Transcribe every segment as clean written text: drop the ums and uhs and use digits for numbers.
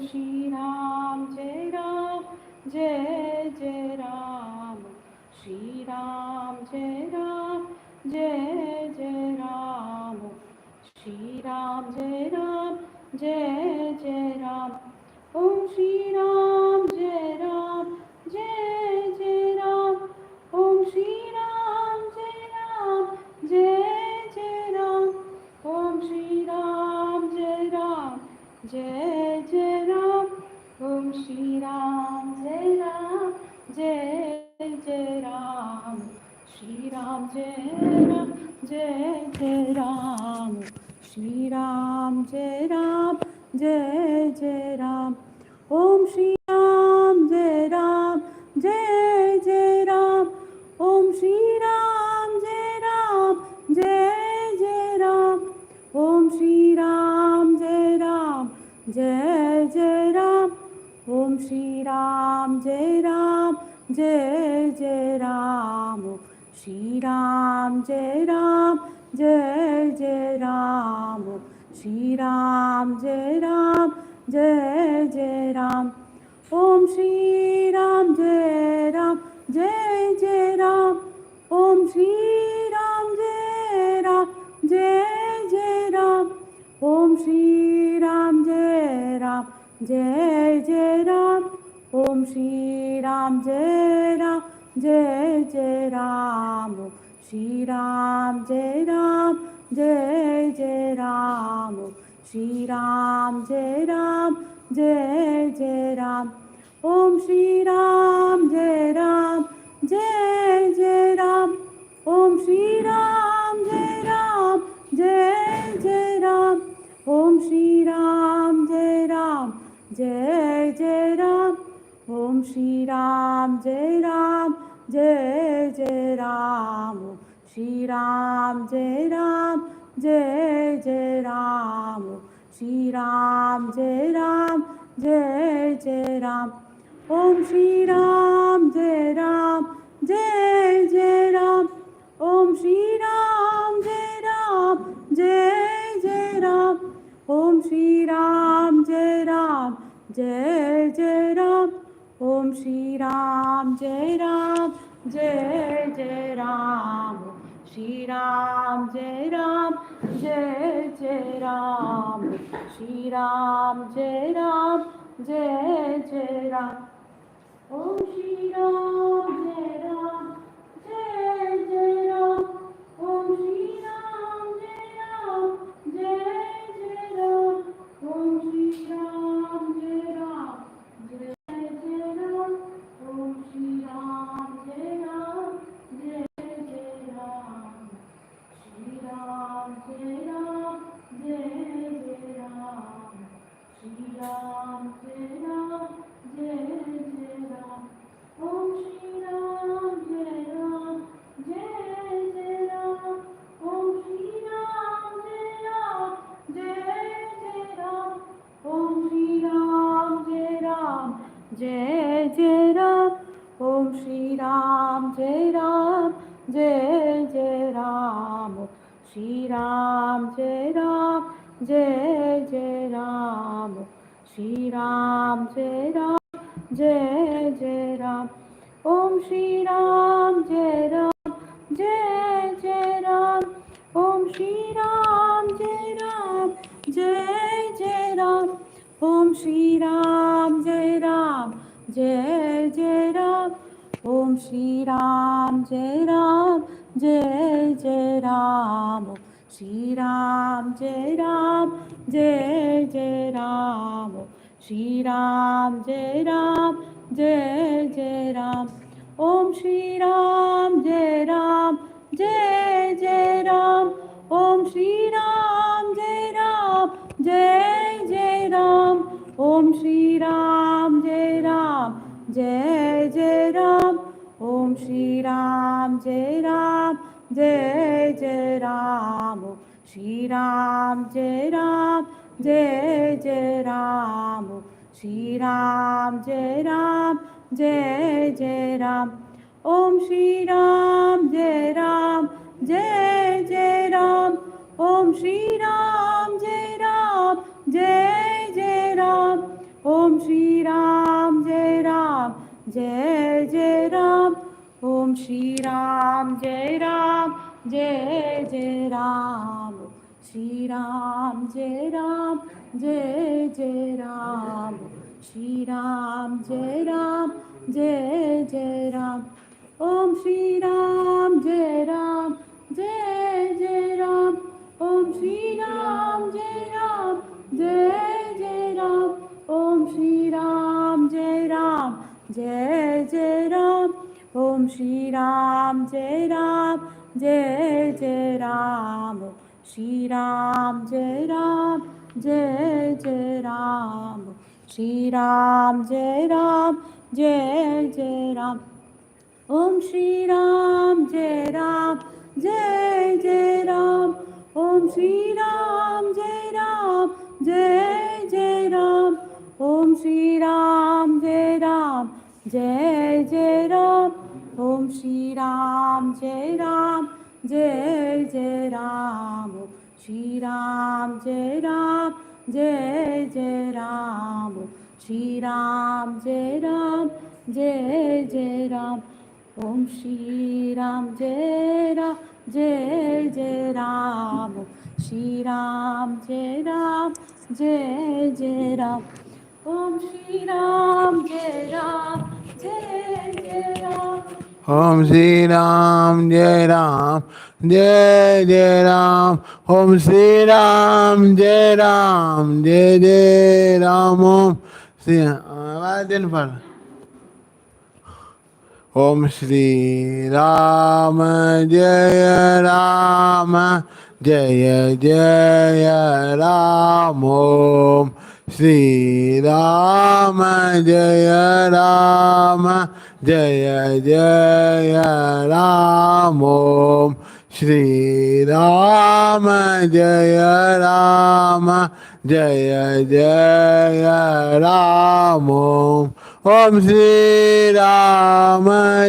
Shri Ram, Jai Ram, Jai Jai Ram. Shri Ram, Jai Ram, Jai Jai Ram. Shri Ram, Jai Ram, Jai Jai Ram. Om Shri Ram, Jai Ram, Jai Jai Ram. Om Shri Ram, Jai Ram, Jai Jai Ram. Om Shri Ram, Jai Ram, Jai Jai Ram. Om Shri Ram, Jai Ram, Jai Jai Ram. Shri Ram, Jai Ram, Jai Jai Ram. Shri Ram, Jai Ram, Jai Jai Ram. Om Shri Ram, Jai Ram, Jai Jai Ram. Om Shri Ram, Jai Ram, Jai Jai Ram. Om Shri Ram, Jai Ram, Jai Jai Ram. Om Shri Ram, Jai Ram, Jai Jai Ram. Shri Ram, Jai Ram, Jai Jai Ram. Shri Ram, Jai Ram, Jai Jai Ram. Om Shri Ram, Jai Ram, Jai Jai Ram. Om Shri Ram, Jai Ram, Jai Jai Ram. Om Shri Ram, Jai Ram, Jai Jai Ram. Om Shri Ram, Jai Ram, Jai Jai Ram. Shri Ram, Jai Ram, Jai Jai Ram. Shri Ram, Jai Ram, Jai Jai Ram. Om Shri Ram, Jai Ram, Jai Jai Ram. Om Shri Ram, Jai Ram, Jai Jai Ram. Om Shri Ram, Jai Ram, Jai Jai Ram. Om Shri Ram, Jai Ram, Jai Jai Ram. Shri Ram, Jai Ram, Jai Jai Ram. Shri Ram, Jai Ram, Jai Jai Ram. Om Shri Ram, Jai Ram, Jai Jai Ram. Om Shri Ram, Jai Ram, Jai Jai Ram. Om Shri Ram, Jai Ram, Jai Jai Ram. Om Shri Ram, Jai Ram, Jai Jai Ram. Shri Ram, Jai Ram, Jai Jai Ram. Shri Ram, Jai Ram, Jai Jai Ram. Om Shri Ram, Jai Ram, Jai Jai Ram. Om Shri Ram, Jai Ram, Jai Jai Ram. Om Shri Ram, Jai Ram, Jai Jai Ram. Om Shri Ram, Jai Ram, Jai Jai Ram. Shri Ram, Jai Ram, Jai Jai Ram. Shri Ram, Jai Ram, Jai Jai Ram. Om Shri Ram, Jai Ram, Jai Jai Ram. Om Shri Ram, Jai Ram, Jai Jai Ram. Om Shri Ram, Jai Ram, Jai Jai Ram. Om Shri Ram, Jai Ram, Jai Jai Ram. Shri Ram, Jai Ram, Jai Jai Ram. Shri Ram, Jai Ram, Jai Jai Ram. Om Shri Ram, Jai Ram, Jai Jai Ram. Om Shri Ram, Jai Ram, Jai Jai Ram. Om Shri Ram, Jai Ram, Jai Jai Ram. Om Shri Ram, Jai Ram, Jai Jai Ram. Shri Ram, Jai Ram, Jai Jai Ram. Shri Ram, Jai Ram, Jai Jai Ram. Om Shri Ram, Jai Ram, Jai Jai Ram. Om Shri Ram, Jai Ram, Jai Jai Ram. Om Shri Ram, Jai Ram, Jai Jai Ram. Om Shri Ram, Jai Ram, Jai Jai Ram. Shri Ram, Jai Ram, Jai Jai Ram. Shri Ram, Jai Ram, Jai Jai Ram. Om Shri Ram, Jai Ram, Jai Jai Ram. Om Shri Ram, Jai Ram, Jai Jai Ram. Om Shri Ram, Jai Ram, Jai Jai Ram. Om Shri Ram, Jai Ram, Jai Jai Ram. Shri Ram, Jai Ram, Jai Jai Ram. Shri Ram, Jai Ram, Jai Jai Ram. Om Shri Ram, Jai Ram, Jai Jai Ram. Om Shri Ram, Jai Ram, Jai Jai Ram. Om Shri Ram, Jai Ram, Jai Jai Ram. Om Shri Ram, Jai Ram, Jai Jai Ram. Shri Ram, Jai Ram, Jai Jai Ram. Shri Ram, Jai Ram, Jai Jai Ram. Om Shri Ram, Jai Ram, Jai Jai Ram. Om Shri Ram, Jai Ram, Jai Jai Ram. Om Shri Ram, Jai Ram, Jai Jai Ram. Om Shri Ram, Jai Ram, Jai Jai Ram. Shri Ram, Jai Ram, Jai Jai Ram. Shri Ram, Jai Ram, Jai Jai Ram. Om Shri Ram, Jai Ram, Jai Jai Ram. Shri Ram, Jai Ram, Jai Jai Ram. Om Shri Ram, Jai Ram, Jai Jai Ram. Om Shri Ram, Jai Ram, Jai Jai Ram. Om Shri Ram, Jai Ram, Jai Jai Ram. Om Shri Ram. Om Shri Ram, Jaya Ram, Jaya Jaya Ram. Om Shri Ram, Jaya Ram, Jaya Jaya Ram. Om Shri Ram, Jaya Ram, Jaya Jaya Ram. Om Shri Ram,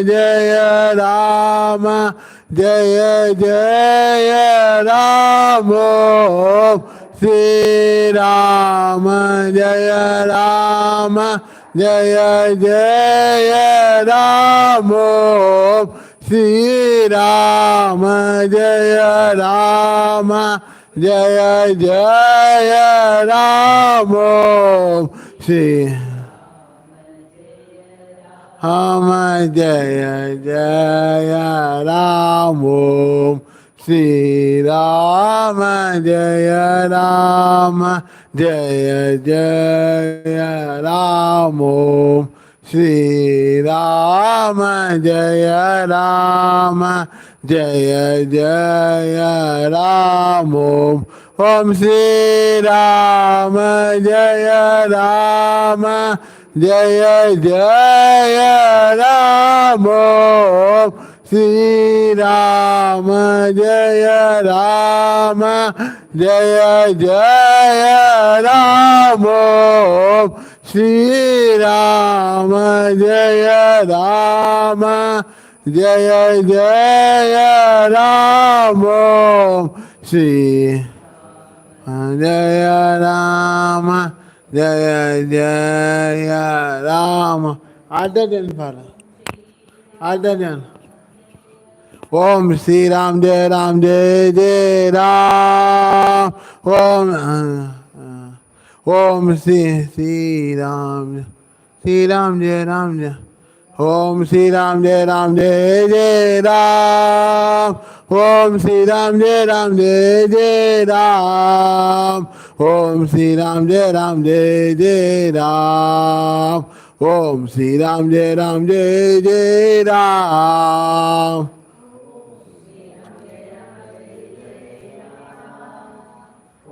Jaya Ram, Jaya Jaya Ram. Om Shri Ram, Jaya Ram, Jaya Jaya Ram. Om Shri Ram, Jaya Ram, Jaya Jaya Ram. Om Shri Ram, Jaya Jaya Ram. Om Shri Ram, Jaya Ram, Jaya Jaya Ram. Om Shri Ram, Jaya Ram, Jaya Jaya Ram. Om Shri Ram, Jaya Ram, Jaya Jaya Ram. Om Shri Ram, Jaya Ram, Jaya Jaya Ram. Om Shri Ram, Jaya Ram, Jaya Jaya Ram. Om Shri Jaya Ram, Jaya Jaya Ram. Adhan Father. Adhan. Om Shri Ram, Jai Ram, Jai Jai Ram. Om Shri Ram, Shri Ram, Jai Ram, Jai. Om Shri Ram, Jai Ram, Jai Jai Ram. Om Shri Ram, Jai Ram, Jai Jai Ram. Om Shri Ram, Jai Ram, Jai Jai Ram. Om Shri Ram, Jai Ram, Jai Jai Ram.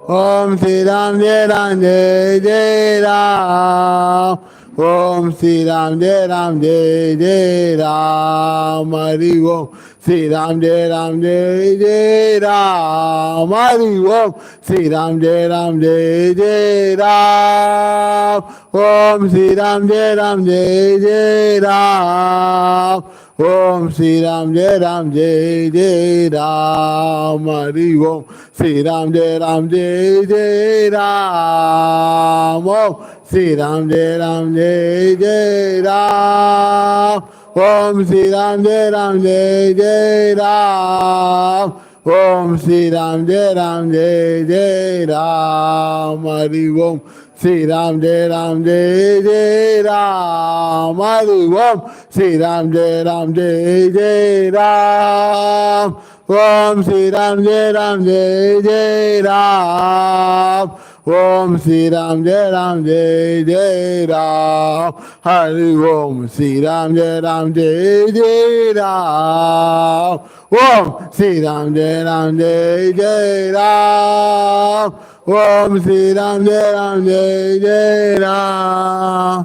Om Shri Ram, Jai Ram, Jai Jai Ram. Om Shri Ram, Jai Ram, Jai Jai Ram. Hari Om Shri Ram, Jai Ram, Jai Jai Ram. Hari Om Shri Ram, Jai Ram, Jai Jai Ram. Om Shri Ram, Jai Ram, Jai Jai Ram. Om Sri Ram Jai Ram Jai Jai Ram. Hari Om Sri Ram Jai Ram Jai Jai Ram. Om Sri Ram Jai Ram Jai Jai Ram. Om Sri Ram Jai Ram Jai Jai Ram. Om Sri Ram Jai Ram Jai Jai Ram. Hari Om Sri Ram Jai Ram Jai Jai Ram. Hari Om Sri Ram Jai Ram Jai Jai Ram. Om Sri Ram Jai Ram Jai Jai Ram. Om Sri Ram Jai Ram Jai Jai Ram. Hari Om Sri Ram Jai Ram Jai Jai Ram. Om Sri Ram Jai Ram Jai Jai Ram. Om Sri Ram Jai Ram Jai Jai Ram.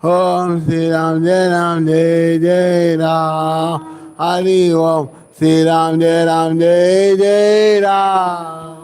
Om Sri Ram Jai Ram Jai Jai Ram. Hari Om Sri Ram Jai Ram Jai Jai Ram.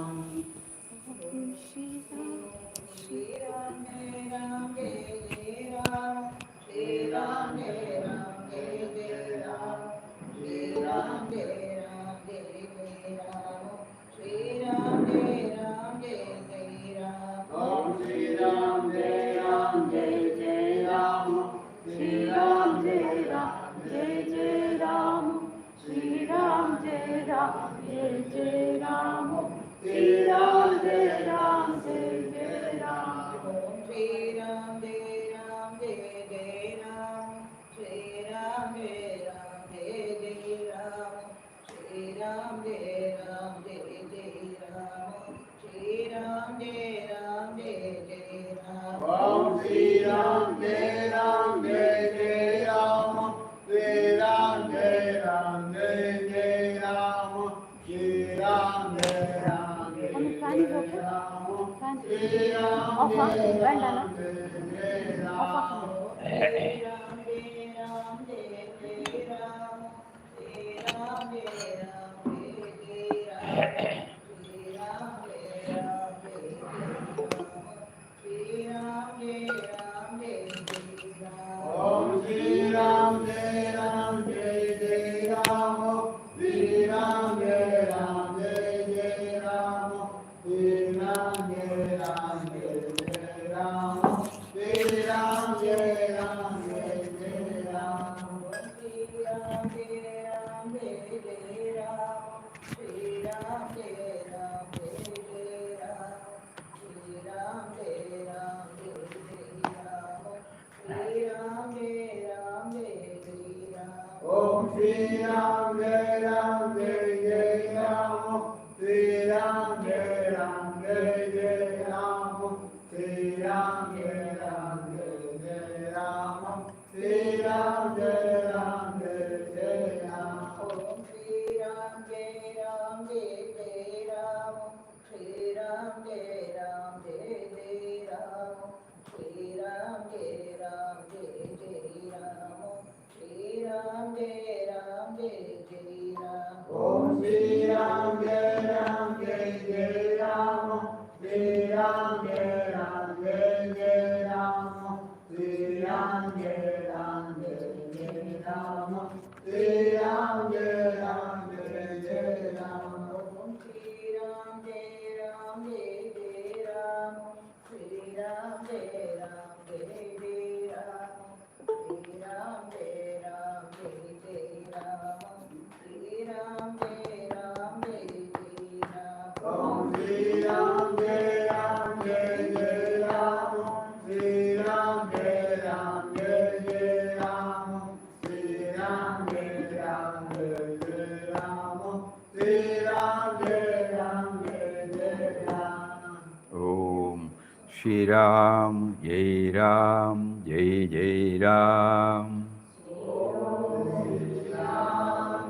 Shri Ram, Jai Ram, Jai Jai Ram.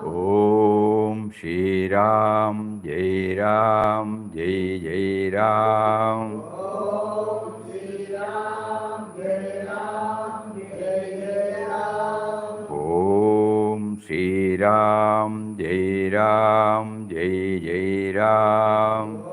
Om Shri Ram, Jai Ram, Jai Jai Ram. Om Shri Ram, Jai Ram, Jai Jai Ram.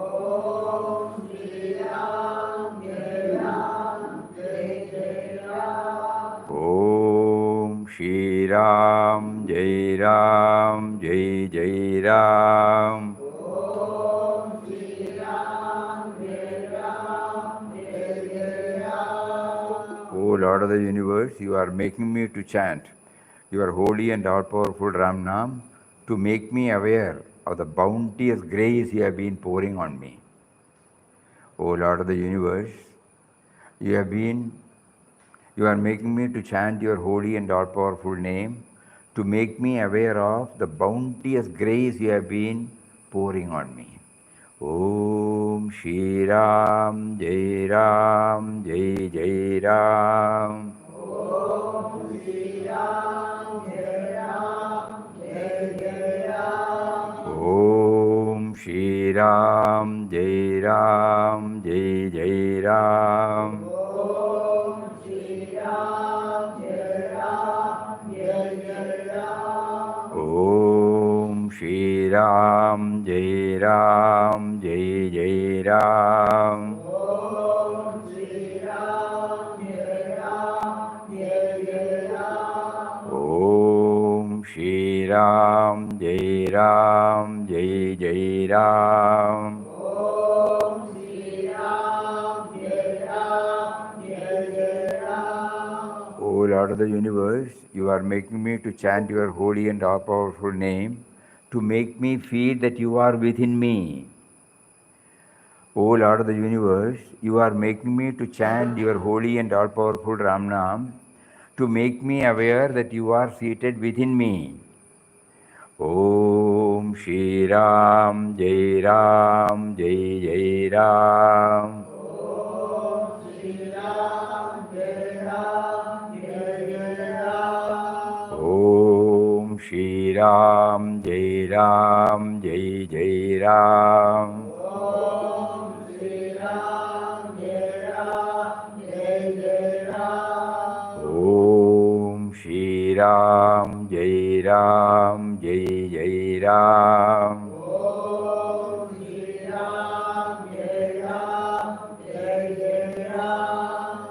Ram. O Lord of the universe, you are making me to chant your holy and all-powerful Ram Nam to make me aware of the bounteous grace you have been pouring on me. O Lord of the universe, you are making me to chant your holy and all-powerful name to make me aware of the bounteous grace you have been pouring on me. Om Shri Ram, Jai Ram, Jai Jai Ram. Om Shri Ram, Jai Ram, Jai Jai Ram. Om Shri Ram, Jai Ram, Jai Jai Ram. Om Shri Ram, Jai Ram, Jai Jai Ram. O Lord of the universe, you are making me to chant your holy and all-powerful name to make me feel that you are within me. O Lord of the universe, you are making me to chant your holy and all-powerful Ram Nam to make me aware that you are seated within me. Om Shri Ram, Jai Ram, Jai Jai Ram. Om Shri Ram, Jai Ram, Jai Jai Ram. Om Shri Ram, Jai Ram, Jai Jai Ram.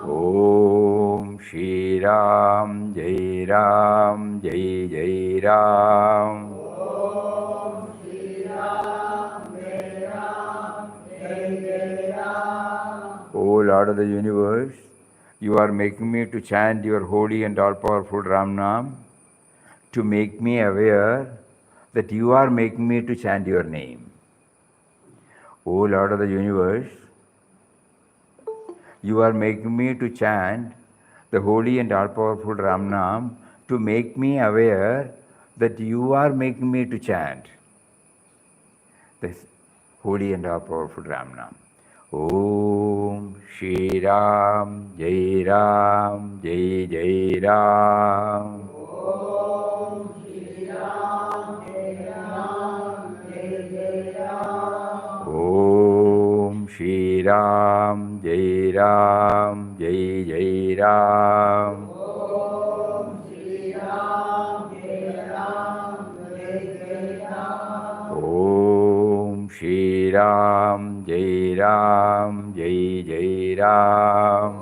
Om Shri Ram, Jai Ram, Jai Jai Ram. O Lord of the universe, you are making me to chant your holy and all-powerful Ram Nam to make me aware that you are making me to chant your name. O Lord of the universe, you are making me to chant the holy and all-powerful Ram Nam to make me aware that you are making me to chant this holy and all-powerful Ram Nam. Om Shri Ram, Jai Ram, Jai Jai Ram. Om Shri Ram, Jai Ram, Jai Jai Ram. Om Shri Ram, Jai Ram, Jai Jai Ram.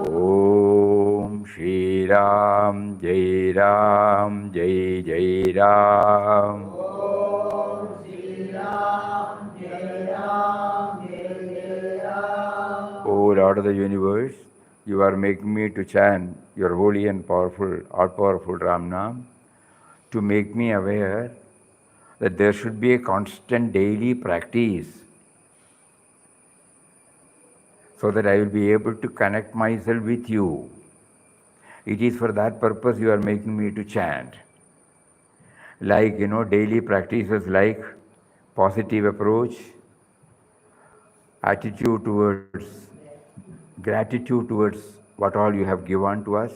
Om Shri Ram, Jai Ram, Jai Jai Ram. O Lord of the universe, you are making me to chant your holy and powerful, all-powerful Ram Nam to make me aware that there should be a constant daily practice so that I will be able to connect myself with you. It is for that purpose you are making me to chant. Like, daily practices like positive approach, attitude towards, gratitude towards what all you have given to us,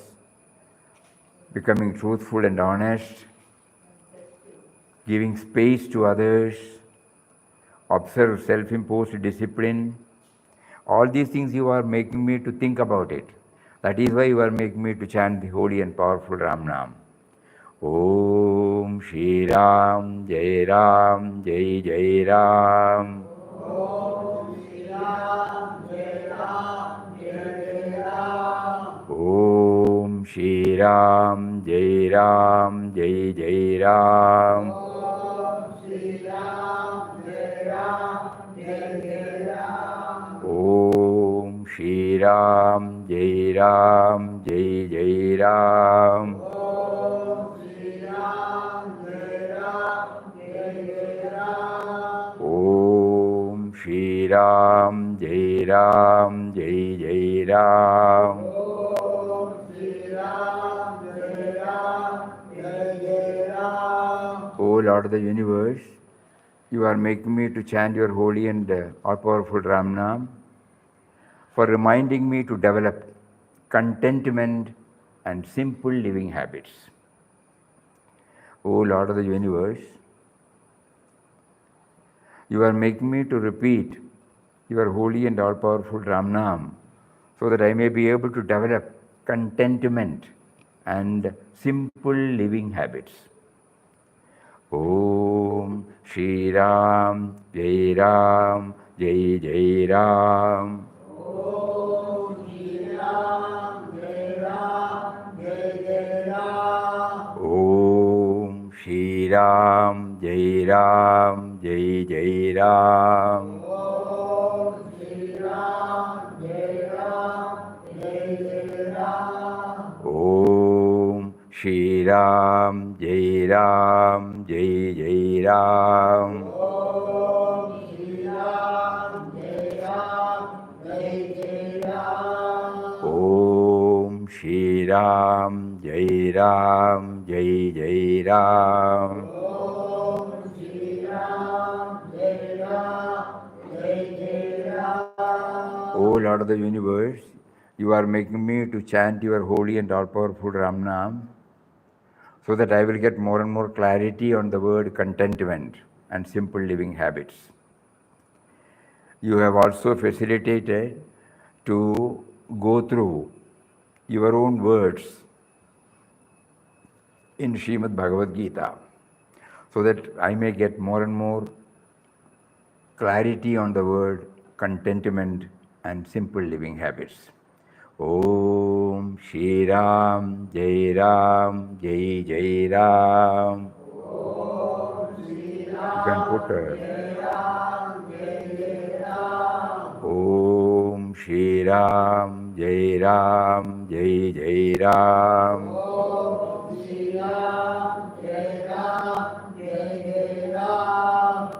becoming truthful and honest, giving space to others, observe self-imposed discipline. All these things you are making me to think about it. That is why you are making me to chant the holy and powerful Ram Nam. Om Shri Ram, Jai Ram, Jai Jai Ram. Om Shri Ram, Jai Ram, Jai Jai Ram. Om Shri Ram, Jai Ram, Jai Jai Ram. Om Shri Ram, Jai Ram, Jai Jai Ram. O Lord of the universe, you are making me to chant your holy and all-powerful Ram Nam, for reminding me to develop contentment and simple living habits. O Lord of the universe, you are making me to repeat your holy and all-powerful Ram Nam, so that I may be able to develop contentment and simple living habits. Om Shri Ram, Jai Ram, Jai Jai Ram. Om Shri Ram, Jai Ram, Jai Jai Ram. Om Shri Ram, Jai Ram, Jai Jai Ram. Om Shri Ram, Jai Ram, Jai Jai Ram. O Lord of the universe, you are making me to chant your holy and all-powerful Ram Nam, so that I will get more and more clarity on the word contentment and simple living habits. You have also facilitated to go through your own words in Srimad Bhagavad Gita, so that I may get more and more clarity on the word contentment and simple living habits. Om Shri Ram, Jai Ram, Jai Jai Ram. You can put Om Shri Ram, Jai Ram, Jai Jai Ram.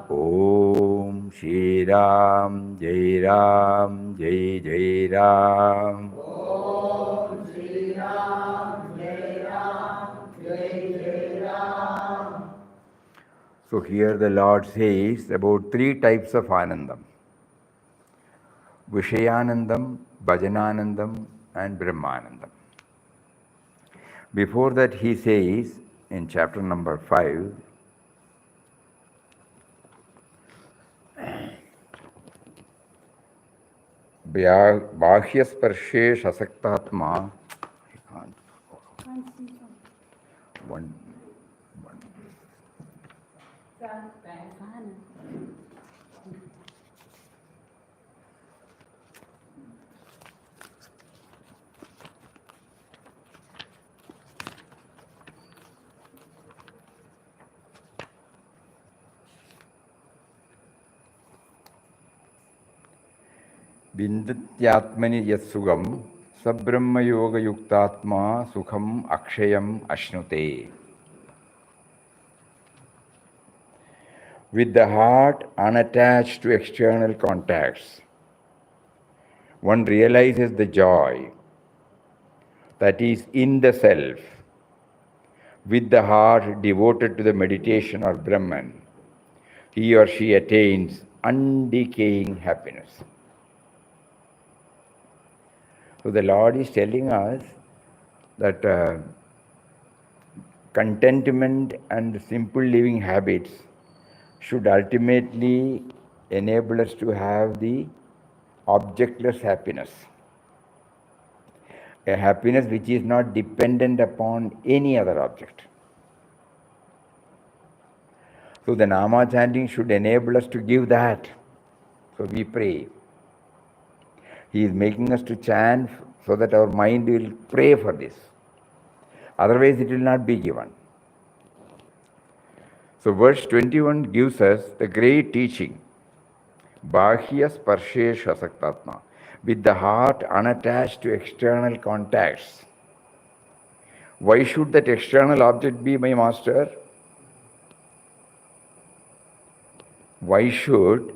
Om Shri Ram, Jai Ram, Jai Jai Ram. So here the Lord says about three types of Anandam: Vishayanandam, Bhajananandam and Brahmanandam. Before that he says in chapter number 5, Bhyaspharshe Shasaktatma. One. Vindatyatmani yatsugam sabrahma yoga yuktatma sukham akshayam ashnute. With the heart unattached to external contacts, one realizes the joy that is in the self. With the heart devoted to the meditation or Brahman, he or she attains undecaying happiness. So the Lord is telling us that contentment and simple living habits should ultimately enable us to have the objectless happiness. A happiness which is not dependent upon any other object. So the Nama chanting should enable us to give that. So we pray. He is making us to chant so that our mind will pray for this. Otherwise, it will not be given. So, verse 21 gives us the great teaching. Bahya sparshesh asaktatma. With the heart unattached to external contacts. Why should that external object be my master? Why should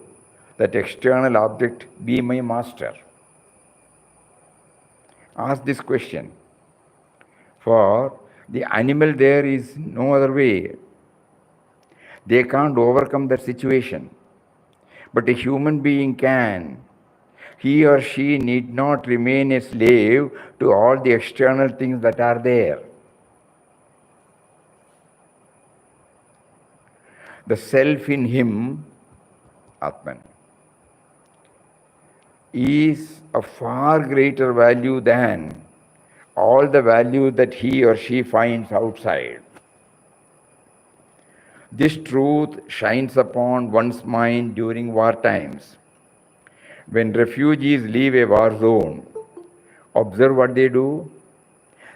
that external object be my master? Ask this question. For the animal, there is no other way. They can't overcome that situation. But a human being can. He or she need not remain a slave to all the external things that are there. The self in him, Atman, is of far greater value than all the value that he or she finds outside. This truth shines upon one's mind during war times. When refugees leave a war zone, observe what they do.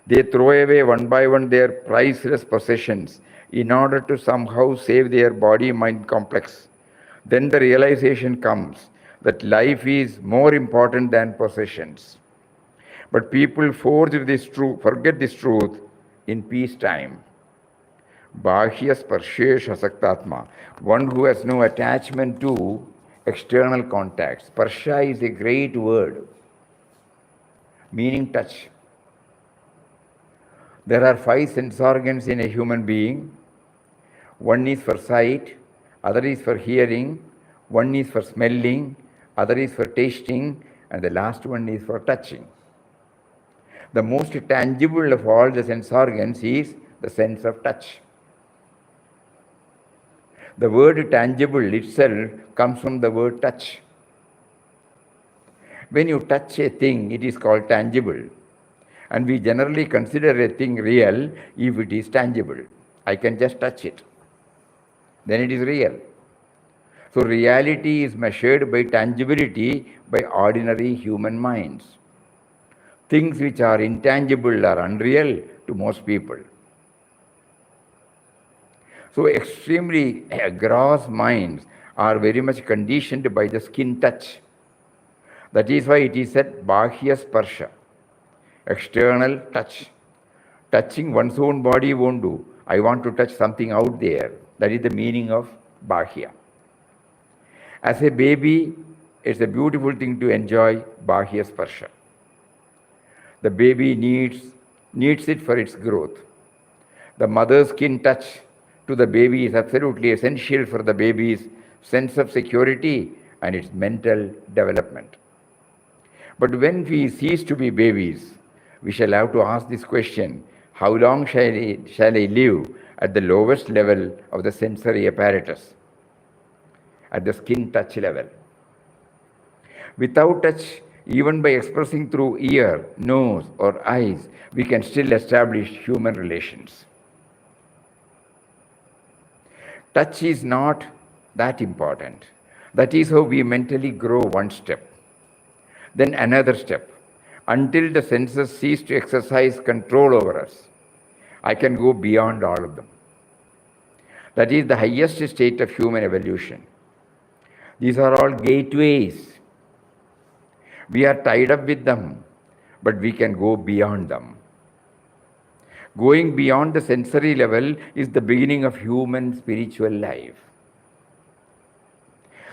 They throw away one by one their priceless possessions in order to somehow save their body-mind complex. Then the realization comes that life is more important than possessions. But people forget this truth in peacetime. Bahya sparshesh asaktatma, one who has no attachment to external contacts. Sparsha is a great word, meaning touch. There are 5 sense organs in a human being. One is for sight, other is for hearing, one is for smelling, other is for tasting, and the last one is for touching. The most tangible of all the sense organs is the sense of touch. The word tangible itself comes from the word touch. When you touch a thing, it is called tangible. And we generally consider a thing real if it is tangible. I can just touch it. Then it is real. So reality is measured by tangibility by ordinary human minds. Things which are intangible are unreal to most people. So extremely gross minds are very much conditioned by the skin touch. That is why it is said Bahya sparsha, external touch. Touching one's own body won't do. I want to touch something out there. That is the meaning of Bahya. As a baby, it's a beautiful thing to enjoy Bahya sparsha. The baby needs it for its growth. The mother's skin touch to the baby is absolutely essential for the baby's sense of security and its mental development. But when we cease to be babies, we shall have to ask this question: how long shall I live at the lowest level of the sensory apparatus, at the skin touch level? Without touch, even by expressing through ear, nose, or eyes, we can still establish human relations. Touch is not that important. That is how we mentally grow one step, then another step, until the senses cease to exercise control over us. I can go beyond all of them. That is the highest state of human evolution. These are all gateways. We are tied up with them, but we can go beyond them. Going beyond the sensory level is the beginning of human spiritual life.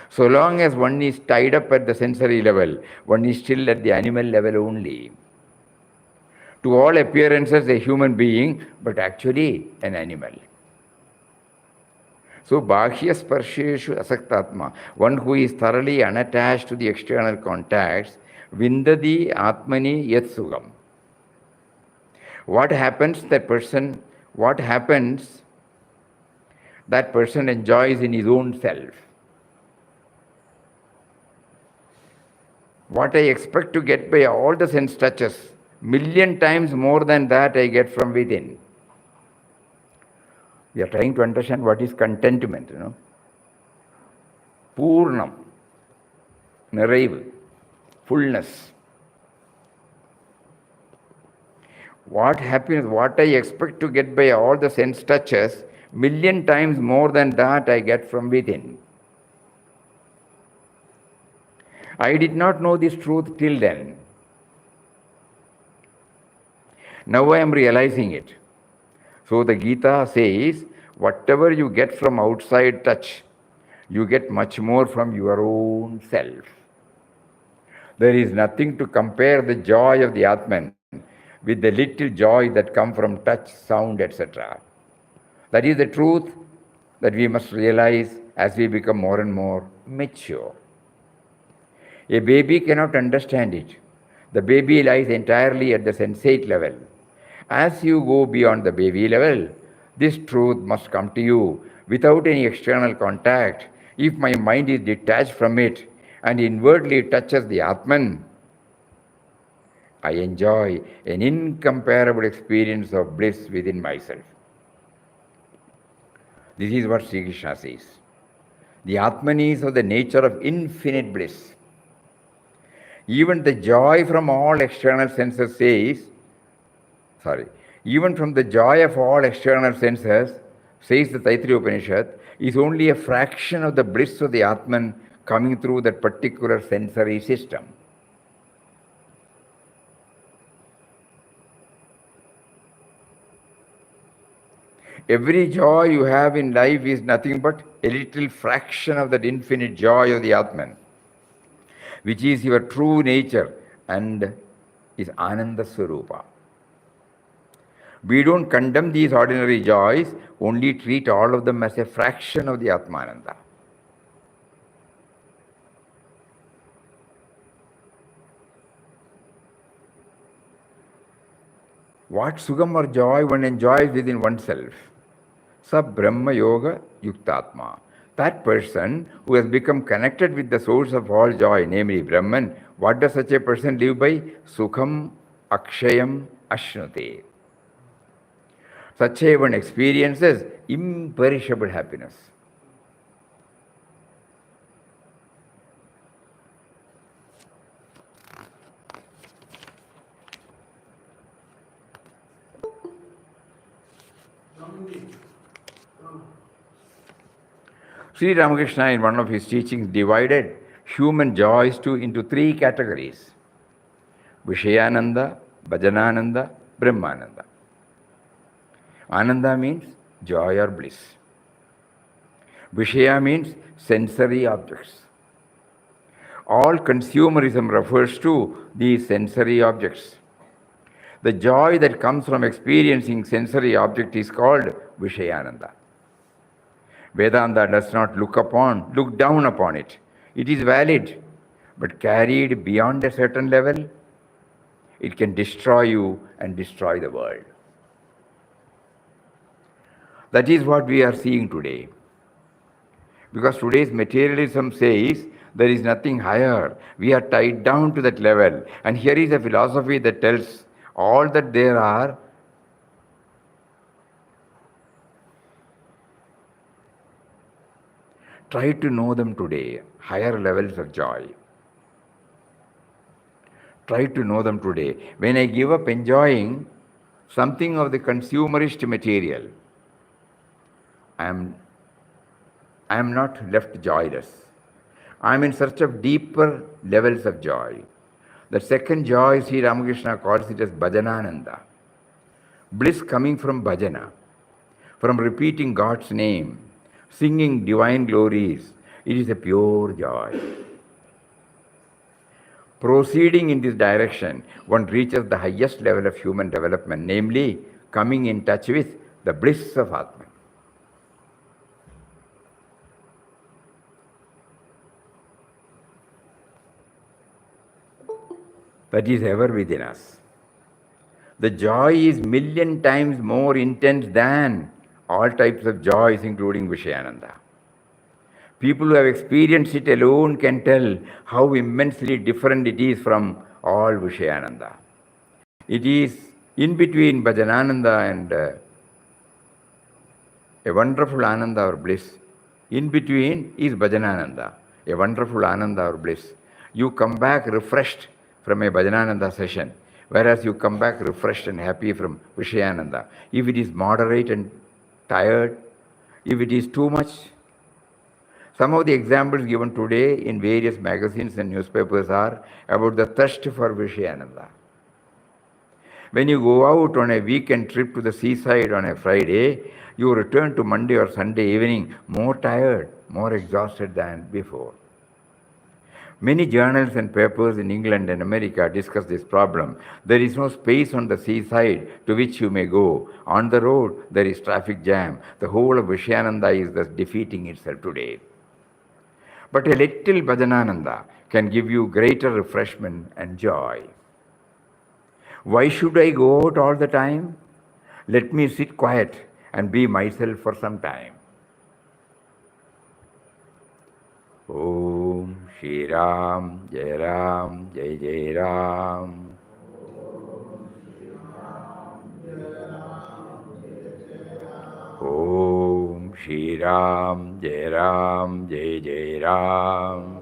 So long as one is tied up at the sensory level, one is still at the animal level only. To all appearances, a human being, but actually an animal. So, Bahya Sparsheshu Asaktatma, one who is thoroughly unattached to the external contacts, Vindadi Atmani Yat Sugam. What happens, that person enjoys in his own self. What I expect to get by all the sense touches, million times more than that I get from within. We are trying to understand what is contentment, Purnam, Naraivu, fullness. What happiness, what I expect to get by all the sense touches, million times more than that I get from within. I did not know this truth till then. Now I am realizing it. So the Gita says, whatever you get from outside touch, you get much more from your own self. There is nothing to compare the joy of the Atman with the little joy that comes from touch, sound, etc. That is the truth that we must realize as we become more and more mature. A baby cannot understand it. The baby lies entirely at the sensate level. As you go beyond the baby level, this truth must come to you without any external contact. If my mind is detached from it and inwardly touches the Atman, I enjoy an incomparable experience of bliss within myself. This is what Sri Krishna says. The Atman is of the nature of infinite bliss. Even the joy from all external senses even from the joy of all external senses, says the Taittiriya Upanishad, is only a fraction of the bliss of the Atman coming through that particular sensory system. Every joy you have in life is nothing but a little fraction of that infinite joy of the Atman, which is your true nature and is Ananda Swarupa. We don't condemn these ordinary joys, only treat all of them as a fraction of the Atmananda. What sugam or joy one enjoys within oneself? Sa Brahma Yoga Yuktatma. That person who has become connected with the source of all joy, namely Brahman, what does such a person live by? Sukham Akshayam Ashnute. Such a one experiences imperishable happiness. Sri Ramakrishna in one of his teachings divided human joys into three categories: vishayananda, Bhajanananda, Brahmananda. Ananda means joy or bliss. Vishaya means sensory objects. All consumerism refers to these sensory objects. The joy that comes from experiencing sensory object is called vishayananda. Vedanta does not look down upon it. It is valid, but carried beyond a certain level, it can destroy you and destroy the world. That is what we are seeing today. Because today's materialism says there is nothing higher. We are tied down to that level. And here is a philosophy that tells all that there are try to know them today, higher levels of joy. Try to know them today. When I give up enjoying something of the consumerist material, I am not left joyless. I am in search of deeper levels of joy. The second joy, Sri Ramakrishna calls it as Bhajanananda. Bliss coming from bhajana, from repeating God's name, singing divine glories. It is a pure joy. Proceeding in this direction, one reaches the highest level of human development, namely coming in touch with the bliss of Atman. That is ever within us. The joy is million times more intense than all types of joys, including Vishayananda. People who have experienced it alone can tell how immensely different it is from all Vishayananda. It is in between Bhajanananda and a wonderful Ananda or bliss. In between is Bhajanananda, a wonderful Ananda or bliss. You come back refreshed from a Bhajanananda session. whereas you come back refreshed and happy from vishayananda. If it is moderate and tired, if it is too much, some of the examples given today in various magazines and newspapers are about the thirst for vishayananda. When you go out on a weekend trip to the seaside on a Friday, you return to Monday or Sunday evening more tired, more exhausted than before. Many journals and papers in England and America discuss this problem. There is no space on the seaside to which you may go. On the road, there is traffic jam. The whole of Vishayananda is thus defeating itself today. But a little Bhajanananda can give you greater refreshment and joy. Why should I go out all the time? Let me sit quiet and be myself for some time. Om Shri Ram, Jai Ram, Jai Jai Ram. Om Shri Ram, Jai Ram, Jai Jai Ram.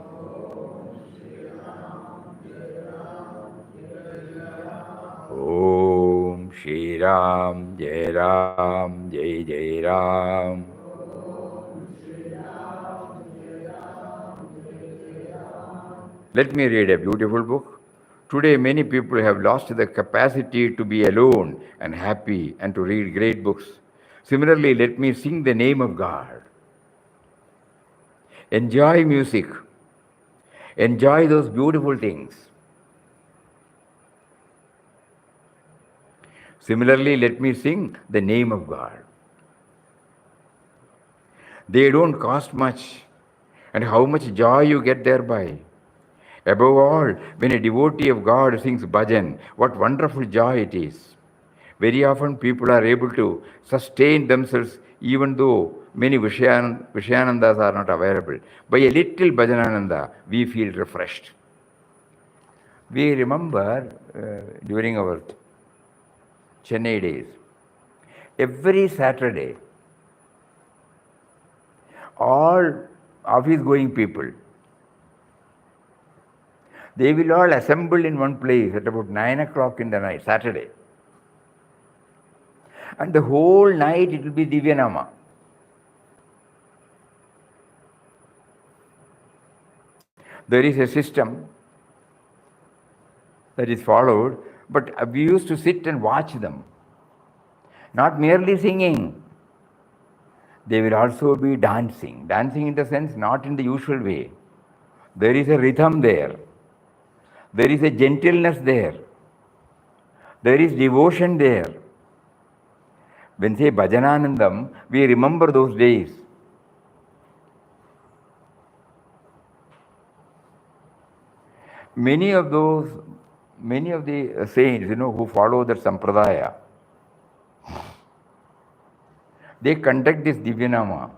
Om Shri Ram, Jai Ram, Jai Jai Ram. Let me read a beautiful book. Today, many people have lost the capacity to be alone and happy and to read great books. Similarly, let me sing the name of God. Enjoy music. Enjoy those beautiful things. Similarly, let me sing the name of God. They don't cost much, and how much joy you get thereby. Above all, when a devotee of God sings bhajan, what wonderful joy it is. Very often people are able to sustain themselves even though many vishayanandas are not available. By a little bhajanananda, we feel refreshed. We remember during our Chennai days, every Saturday, all office-going people, they will all assemble in one place at about 9 o'clock in the night, Saturday. And the whole night it will be Divyanama. There is a system that is followed, but we used to sit and watch them. Not merely singing, they will also be dancing. Dancing in the sense, not in the usual way. There is a rhythm there. There is a gentleness there. There is devotion there. When say Bhajananandam, we remember those days. Many of the saints, who follow that sampradaya, they conduct this Divyanama.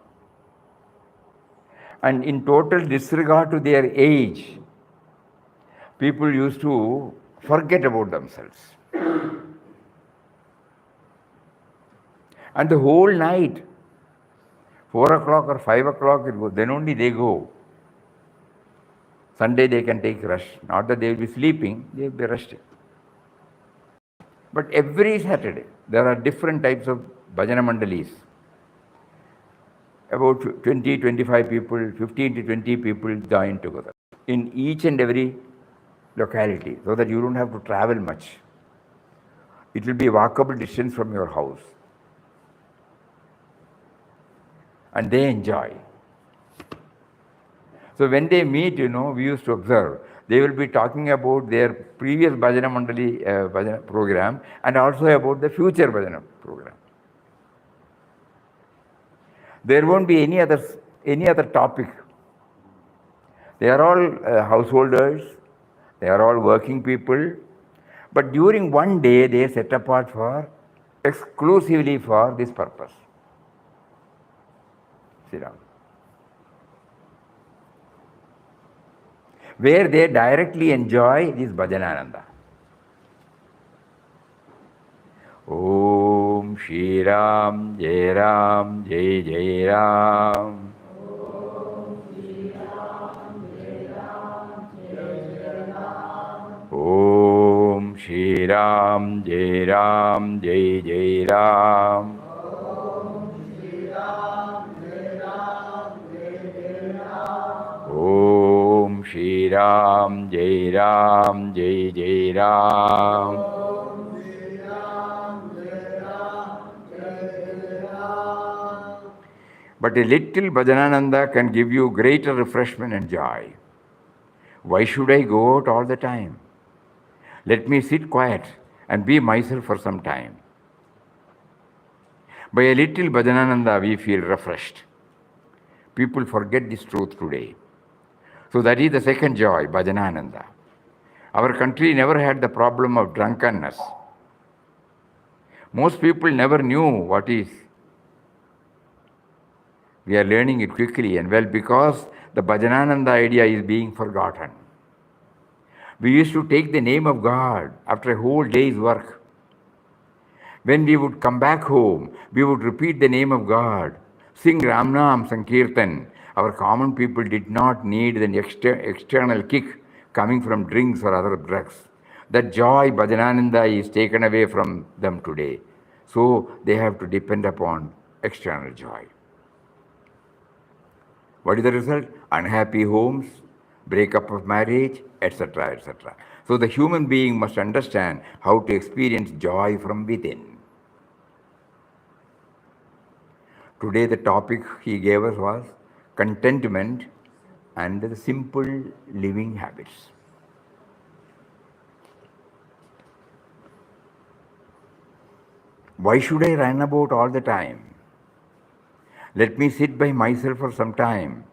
And in total disregard to their age, people used to forget about themselves. And the whole night, 4 o'clock or 5 o'clock, it goes. Then only they go. Sunday they can take rest. Not that they will be sleeping, they will be resting. But every Saturday, there are different types of bhajana mandalis. About 20, 25 people, 15 to 20 people join together in each and every locality, so that you don't have to travel much. It will be a walkable distance from your house. And they enjoy. So when they meet, we used to observe, they will be talking about their previous Bhajana Mandali Bhajana program and also about the future Bhajana program. There won't be any other topic. They are all householders, they are all working people, but during one day they are set apart exclusively for this purpose. Where they directly enjoy this Bhajanananda. Om Shri Ram, Jai Ram, Jai Jai Ram. Om Shri Jai Ram, Jai Ram, Jai Jai Ram. Om Shri Ram, Jai Ram, Jai Jai Ram. But a little Bhajanananda can give you greater refreshment and joy. Why should I go out all the time? Let me sit quiet and be myself for some time. By a little Bhajanananda, we feel refreshed. People forget this truth today. So that is the second joy, Bhajanananda. Our country never had the problem of drunkenness. Most people never knew what is. We are learning it quickly and well because the Bhajanananda idea is being forgotten. We used to take the name of God after a whole day's work. When we would come back home, we would repeat the name of God, sing Ramnam Sankirtan. Our common people did not need an external kick coming from drinks or other drugs. That joy, Bhajanananda, is taken away from them today. So they have to depend upon external joy. What is the result? Unhappy homes, breakup of marriage, etc., etc. So the human being must understand how to experience joy from within. Today the topic he gave us was contentment and the simple living habits. Why should I run about all the time? Let me sit by myself for some time.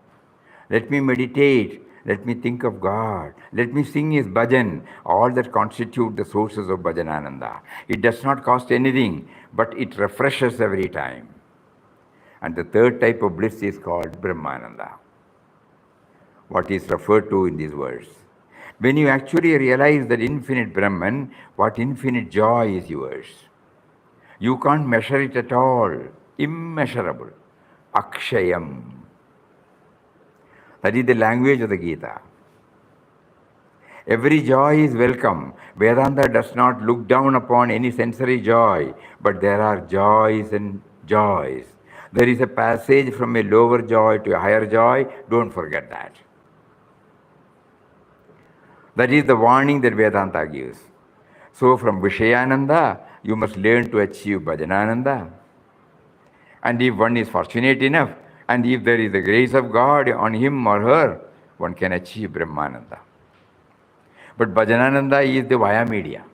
Let me meditate. Let me think of God. Let me sing his bhajan, all that constitute the sources of Bhajanananda. It does not cost anything, but it refreshes every time. And the third type of bliss is called Brahmananda, what is referred to in these words. When you actually realize that infinite Brahman, what infinite joy is yours. You can't measure it at all. Immeasurable. Akshayam. That is the language of the Gita. Every joy is welcome. Vedanta does not look down upon any sensory joy, but there are joys and joys. There is a passage from a lower joy to a higher joy. Don't forget that. That is the warning that Vedanta gives. So from vishayananda, you must learn to achieve Bhajanananda. And if one is fortunate enough, and if there is the grace of God on him or her, one can achieve Brahmananda. But Bhajanananda is the via media.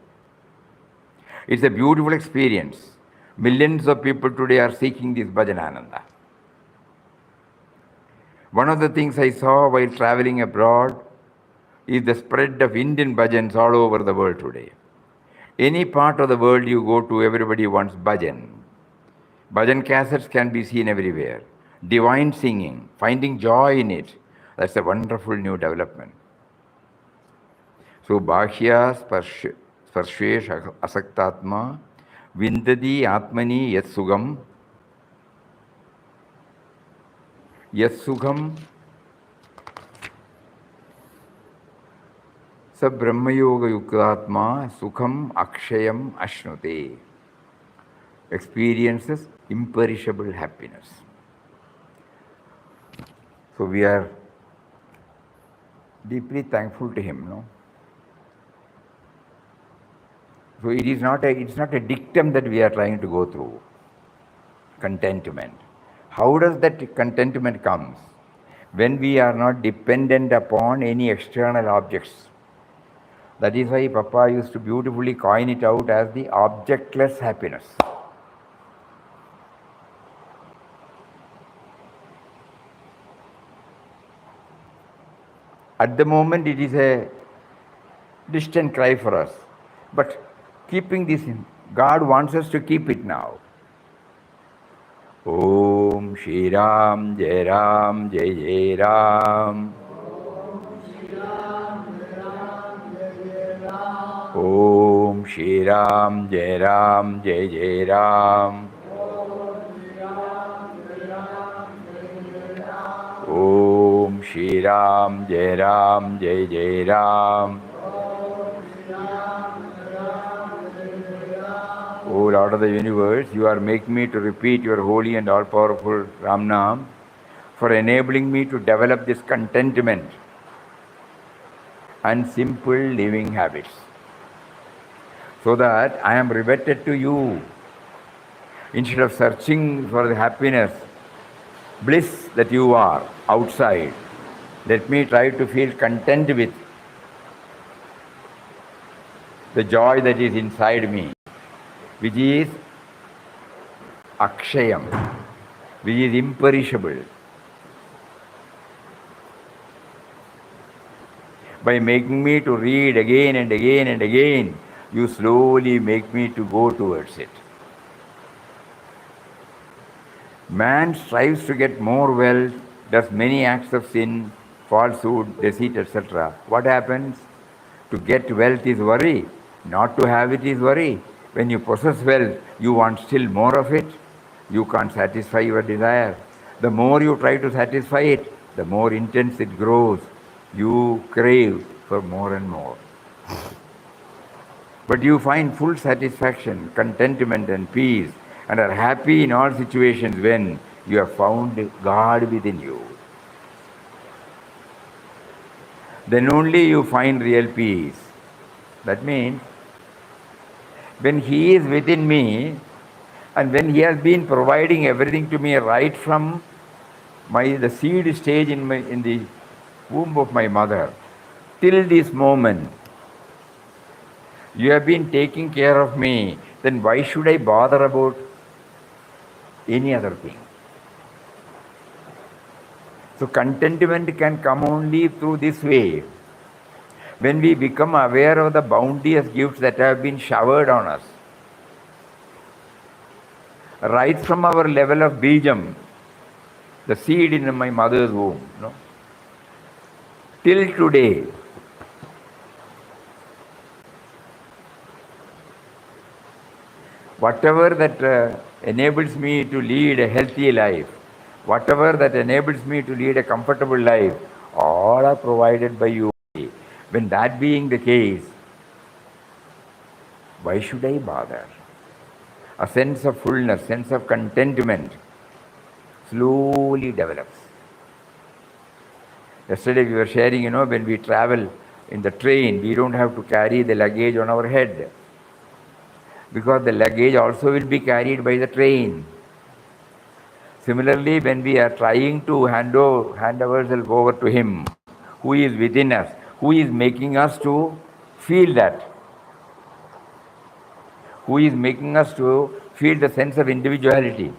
It's a beautiful experience. Millions of people today are seeking this Bhajanananda. One of the things I saw while traveling abroad is the spread of Indian bhajans all over the world today. Any part of the world you go to, everybody wants bhajan. Bhajan cassettes can be seen everywhere. Divine singing, finding joy in it. That's a wonderful new development. So, Bhashya Sparshesh Asaktatma Vindadi Atmani Yatsugam Sa Brahmayoga Yuktatma Sukham Akshayam Ashnute. Experiences imperishable happiness. So we are deeply thankful to him, no? So it's not a dictum that we are trying to go through. Contentment. How does that contentment comes? When we are not dependent upon any external objects. That is why Papa used to beautifully coin it out as the objectless happiness. At the moment, it is a distant cry for us. But keeping this in, God wants us to keep it now. Om Shri Ram, Jai Ram, Jai Jai Ram. Om Shri Ram, Jai Ram, Jai Jai Ram. Om Shri Ram, Jai Ram, Jai Jai Ram. Lord of the universe, you are making me to repeat your holy and all-powerful Ram Nam for enabling me to develop this contentment and simple living habits, so that I am riveted to you. Instead of searching for the happiness, bliss that you are outside, let me try to feel content with the joy that is inside me, which is akshayam, which is imperishable. By making me to read again and again and again, you slowly make me to go towards it. Man strives to get more wealth, does many acts of sin, falsehood, deceit, etc. What happens? To get wealth is worry. Not to have it is worry. When you possess wealth, you want still more of it. You can't satisfy your desire. The more you try to satisfy it, the more intense it grows. You crave for more and more. But you find full satisfaction, contentment and peace, and are happy in all situations when you have found God within you. Then only you find real peace. That means, when He is within me, and when He has been providing everything to me right from the seed stage in the womb of my mother, till this moment, you have been taking care of me, then why should I bother about any other thing? So contentment can come only through this way. When we become aware of the bounteous gifts that have been showered on us, right from our level of Bijam, the seed in my mother's womb, till today, whatever that enables me to lead a healthy life, whatever that enables me to lead a comfortable life, all are provided by you. When that being the case, why should I bother? A sense of fullness, sense of contentment slowly develops. Yesterday we were sharing, when we travel in the train, we don't have to carry the luggage on our head, because the luggage also will be carried by the train. Similarly, when we are trying to hand ourselves over to Him, who is within us, who is making us to feel that, who is making us to feel the sense of individuality,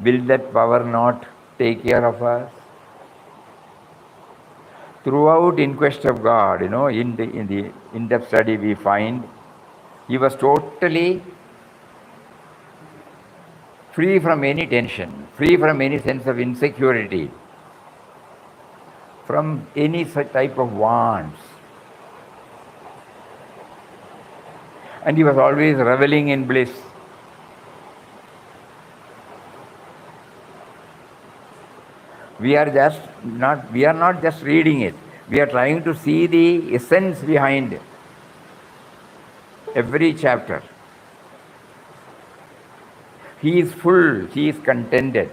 will that power not take care of us? Throughout In Quest of God, in the in-depth study we find, He was totally free from any tension, free from any sense of insecurity, from any such type of wants. And He was always reveling in bliss. We are not just reading it. We are trying to see the essence behind every chapter. He is full, He is contented.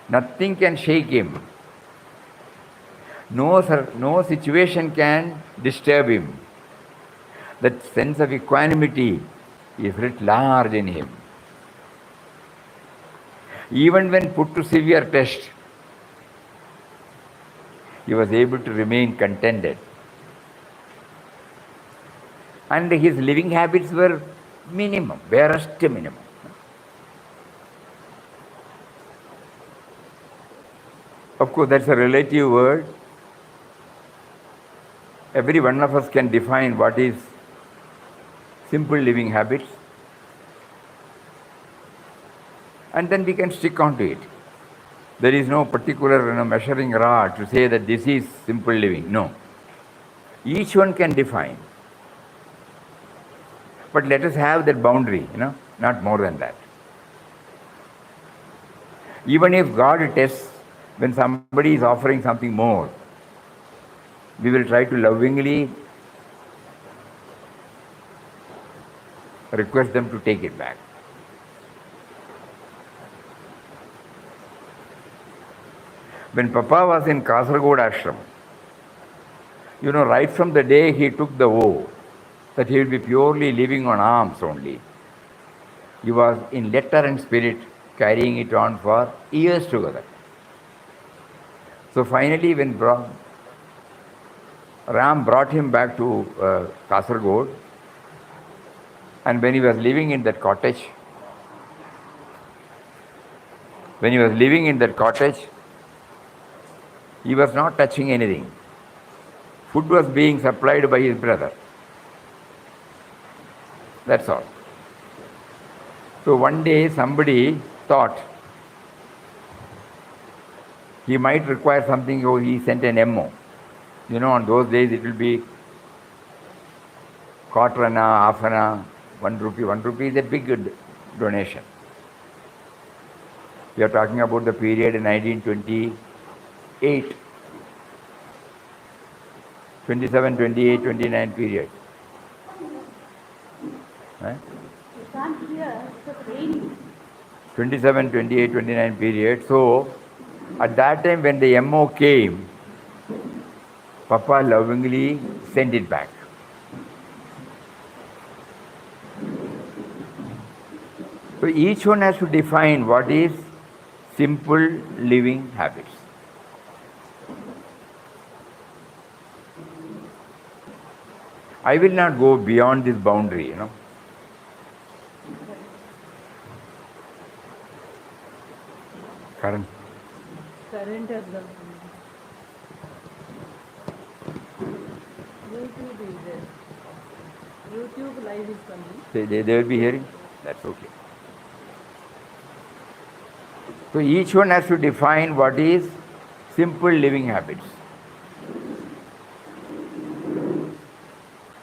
Nothing can shake Him. No situation can disturb Him. That sense of equanimity is writ large in Him. Even when put to severe test, He was able to remain contented. And His living habits were minimum, barest minimum. Of course, that's a relative word. Every one of us can define what is simple living habits, and then we can stick on to it. There is no particular measuring rod to say that this is simple living. No. Each one can define. But let us have that boundary, not more than that. Even if God tests when somebody is offering something more, we will try to lovingly request them to take it back. When Papa was in Kanhangad ashram, right from the day he took the oath that he will be purely living on alms only, he was in letter and spirit carrying it on for years together. So finally, when Ram brought him back to Kasargod, and when he was living in that cottage, he was not touching anything. Food was being supplied by his brother. That's all. So one day somebody thought he might require something, so he sent an MO. On those days it will be quarter anna, half anna, 1 rupee. 1 rupee is a big donation. We are talking about the period in 1928, 27, 28, 29 period. Right? You can't hear, it's raining. 27, 28, 29 period. So, at that time when the MO came, Papa lovingly sent it back. So each one has to define what is simple living habits. I will not go beyond this boundary, Current has gone. YouTube is there. YouTube live is coming. They will be hearing? That's okay. So each one has to define what is simple living habits.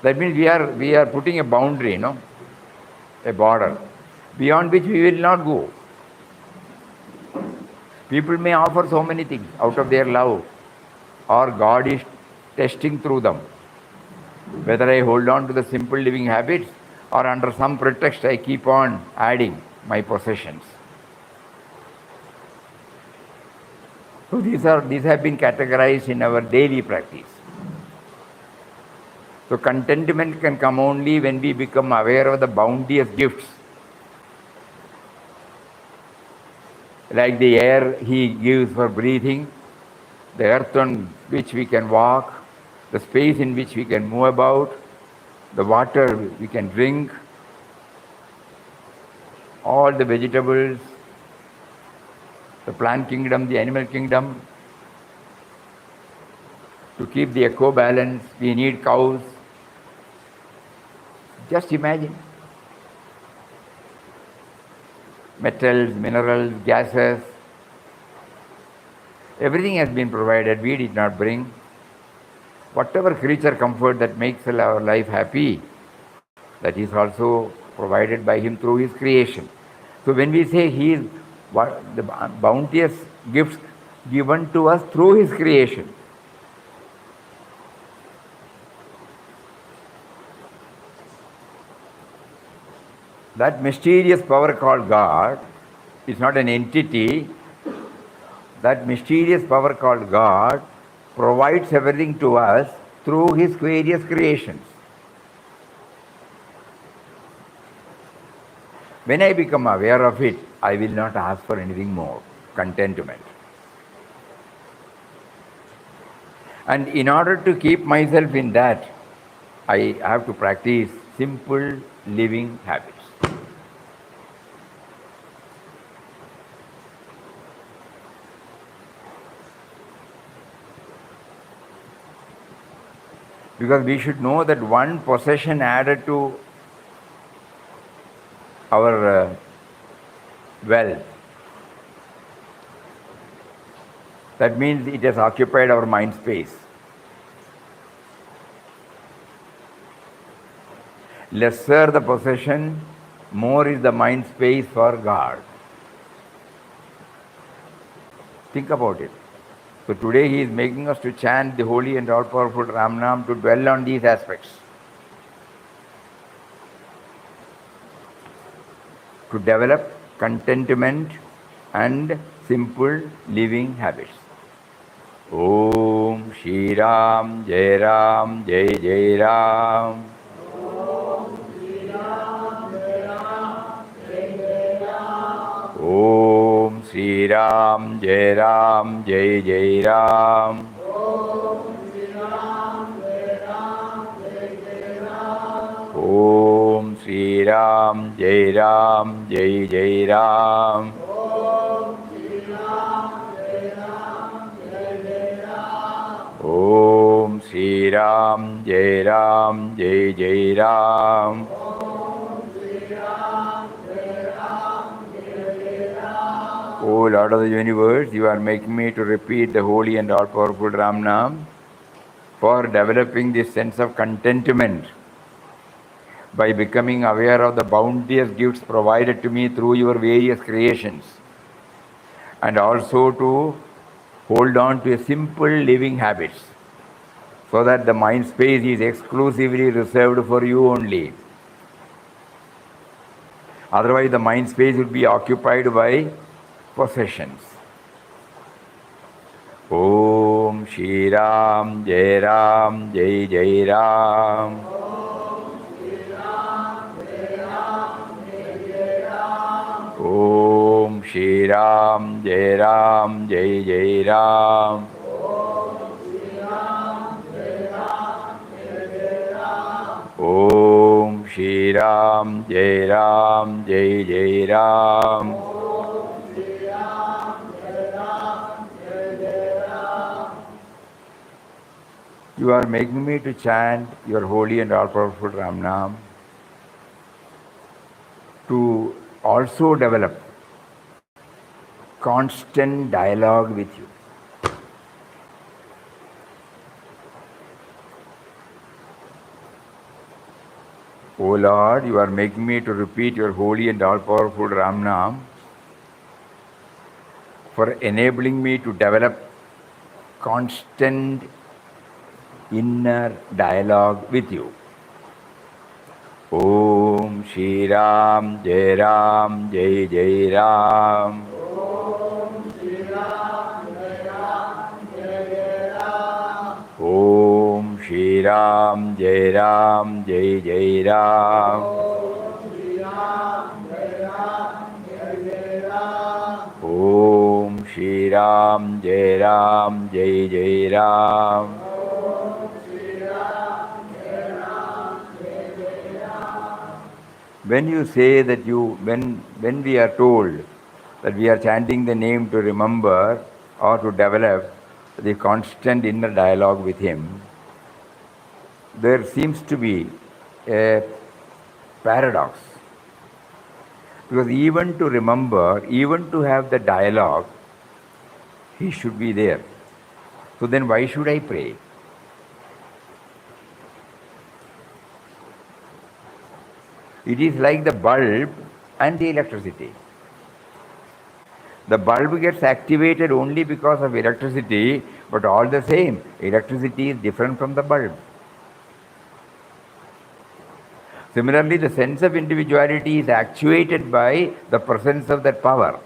That means we are putting a boundary, a border, beyond which we will not go. People may offer so many things out of their love, or God is testing through them. Whether I hold on to the simple living habits, or under some pretext I keep on adding my possessions. So these have been categorized in our daily practice. So contentment can come only when we become aware of the bounteous gifts. Like the air He gives for breathing, the earth on which we can walk, the space in which we can move about, the water we can drink, all the vegetables, the plant kingdom, the animal kingdom. To keep the eco balance, we need cows. Just imagine. Metals, minerals, gases, everything has been provided, we did not bring. Whatever creature comfort that makes our life happy, that is also provided by Him through His creation. So when we say He is the bounteous gifts given to us through His creation, that mysterious power called God is not an entity. That mysterious power called God provides everything to us through His various creations. When I become aware of it, I will not ask for anything more. Contentment. And in order to keep myself in that, I have to practice simple living habits. Because we should know that one possession added to our wealth, that means it has occupied our mind space. Lesser the possession, more is the mind space for God. Think about it. So today He is making us to chant the holy and all-powerful Ram Nam, to dwell on these aspects. to develop contentment and simple living habits. Om Shri Ram, Jai Ram, Jai Jai Ram. Om Shri Ram, Jai Ram, Jai Jai Ram. Om Shri Ram, Jai Ram, Jai Jai Ram. Om Shri Ram, Jai Ram, Jai Jai Ram. O Lord of the universe, you are making me to repeat the holy and all-powerful Ram Nam for developing this sense of contentment by becoming aware of the bounteous gifts provided to me through your various creations, and also to hold on to a simple living habits so that the mind space is exclusively reserved for you only. Otherwise, the mind space will be occupied by possessions. Om Shri Ram, Jai Ram, Jai Jai Ram. Om Shri Ram, Jai Ram, Jai Jai Ram. Om Shri Ram, Jai Ram, Jai Jai Ram. You are making me to chant your holy and all-powerful Ram Nam to also develop constant dialogue with you. O Lord, you are making me to repeat your holy and all-powerful Ram Nam for enabling me to develop constant inner dialogue with you. Om Shri Ram, Jai Ram, Jai Jai Ram. Om Shri Ram, Jai Ram, Jai Jai Ram. Om Shri Ram, Jai Ram, Jai Jai Ram. When you say that when we are told that we are chanting the name to remember or to develop the constant inner dialogue with Him, there seems to be a paradox. Because even to remember, even to have the dialogue, He should be there. So then why should I pray? It is like the bulb and the electricity. The bulb gets activated only because of electricity, but all the same, electricity is different from the bulb. Similarly, the sense of individuality is actuated by the presence of that power.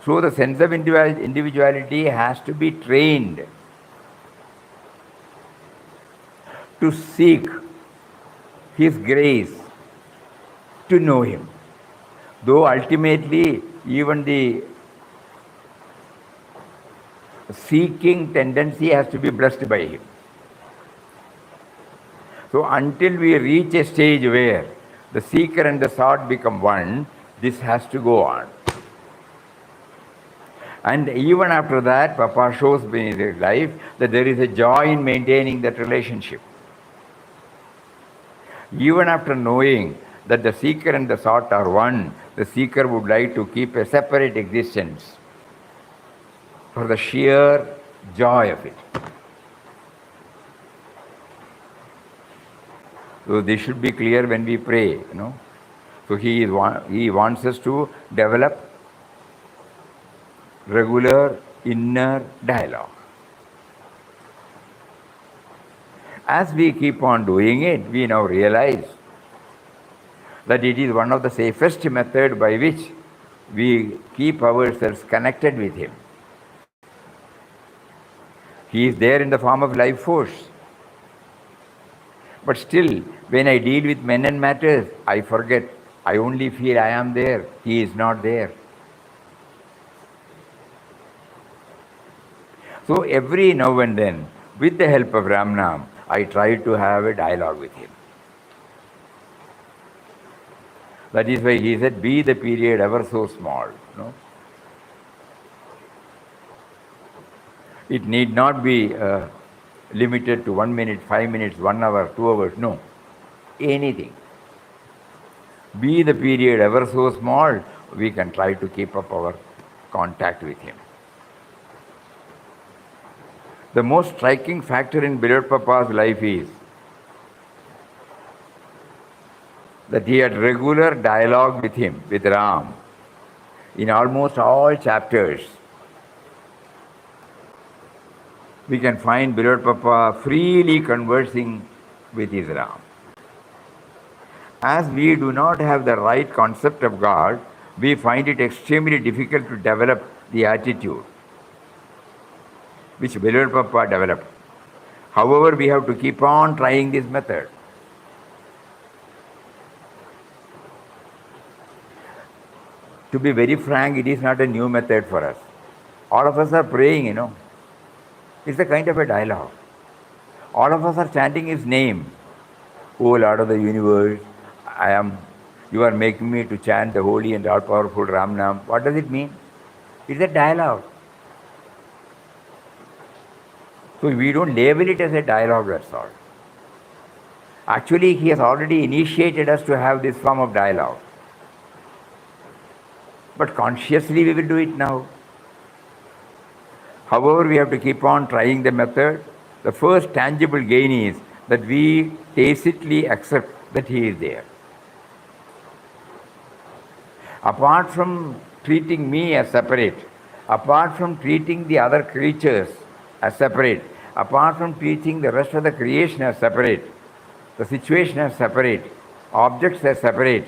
So the sense of individuality has to be trained to seek His grace, to know Him. Though ultimately, even the seeking tendency has to be blessed by Him. So until we reach a stage where the seeker and the sought become one, this has to go on. And even after that, Papa shows me in his life that there is a joy in maintaining that relationship. Even after knowing that the seeker and the sought are one, the seeker would like to keep a separate existence for the sheer joy of it. So this should be clear when we pray, So he wants us to develop regular inner dialogue. As we keep on doing it, we now realize that it is one of the safest methods by which we keep ourselves connected with him. He is there in the form of life force. But still, when I deal with men and matters, I forget. I only feel I am there. He is not there. So every now and then, with the help of Ramnam, I try to have a dialogue with him. That is why he said, be the period ever so small. No? It need not be limited to 1 minute, 5 minutes, 1 hour, 2 hours. No. Anything. Be the period ever so small, we can try to keep up our contact with him. The most striking factor in Beloved Papa's life is that he had regular dialogue with him, with Ram, in almost all chapters. We can find Beloved Papa freely conversing with his Ram. As we do not have the right concept of God, we find it extremely difficult to develop the attitude which Beloved Papa developed. However, we have to keep on trying this method. To be very frank, it is not a new method for us. All of us are praying, It's a kind of a dialogue. All of us are chanting his name. O Lord of the universe, you are making me to chant the holy and all-powerful Ram Nam. What does it mean? It's a dialogue. So we don't label it as a dialogue, that's all. Actually, he has already initiated us to have this form of dialogue. But consciously we will do it now. However, we have to keep on trying the method. The first tangible gain is that we tacitly accept that he is there. Apart from treating me as separate, apart from treating the other creatures as separate, apart from treating the rest of the creation as separate, the situation as separate, objects as separate,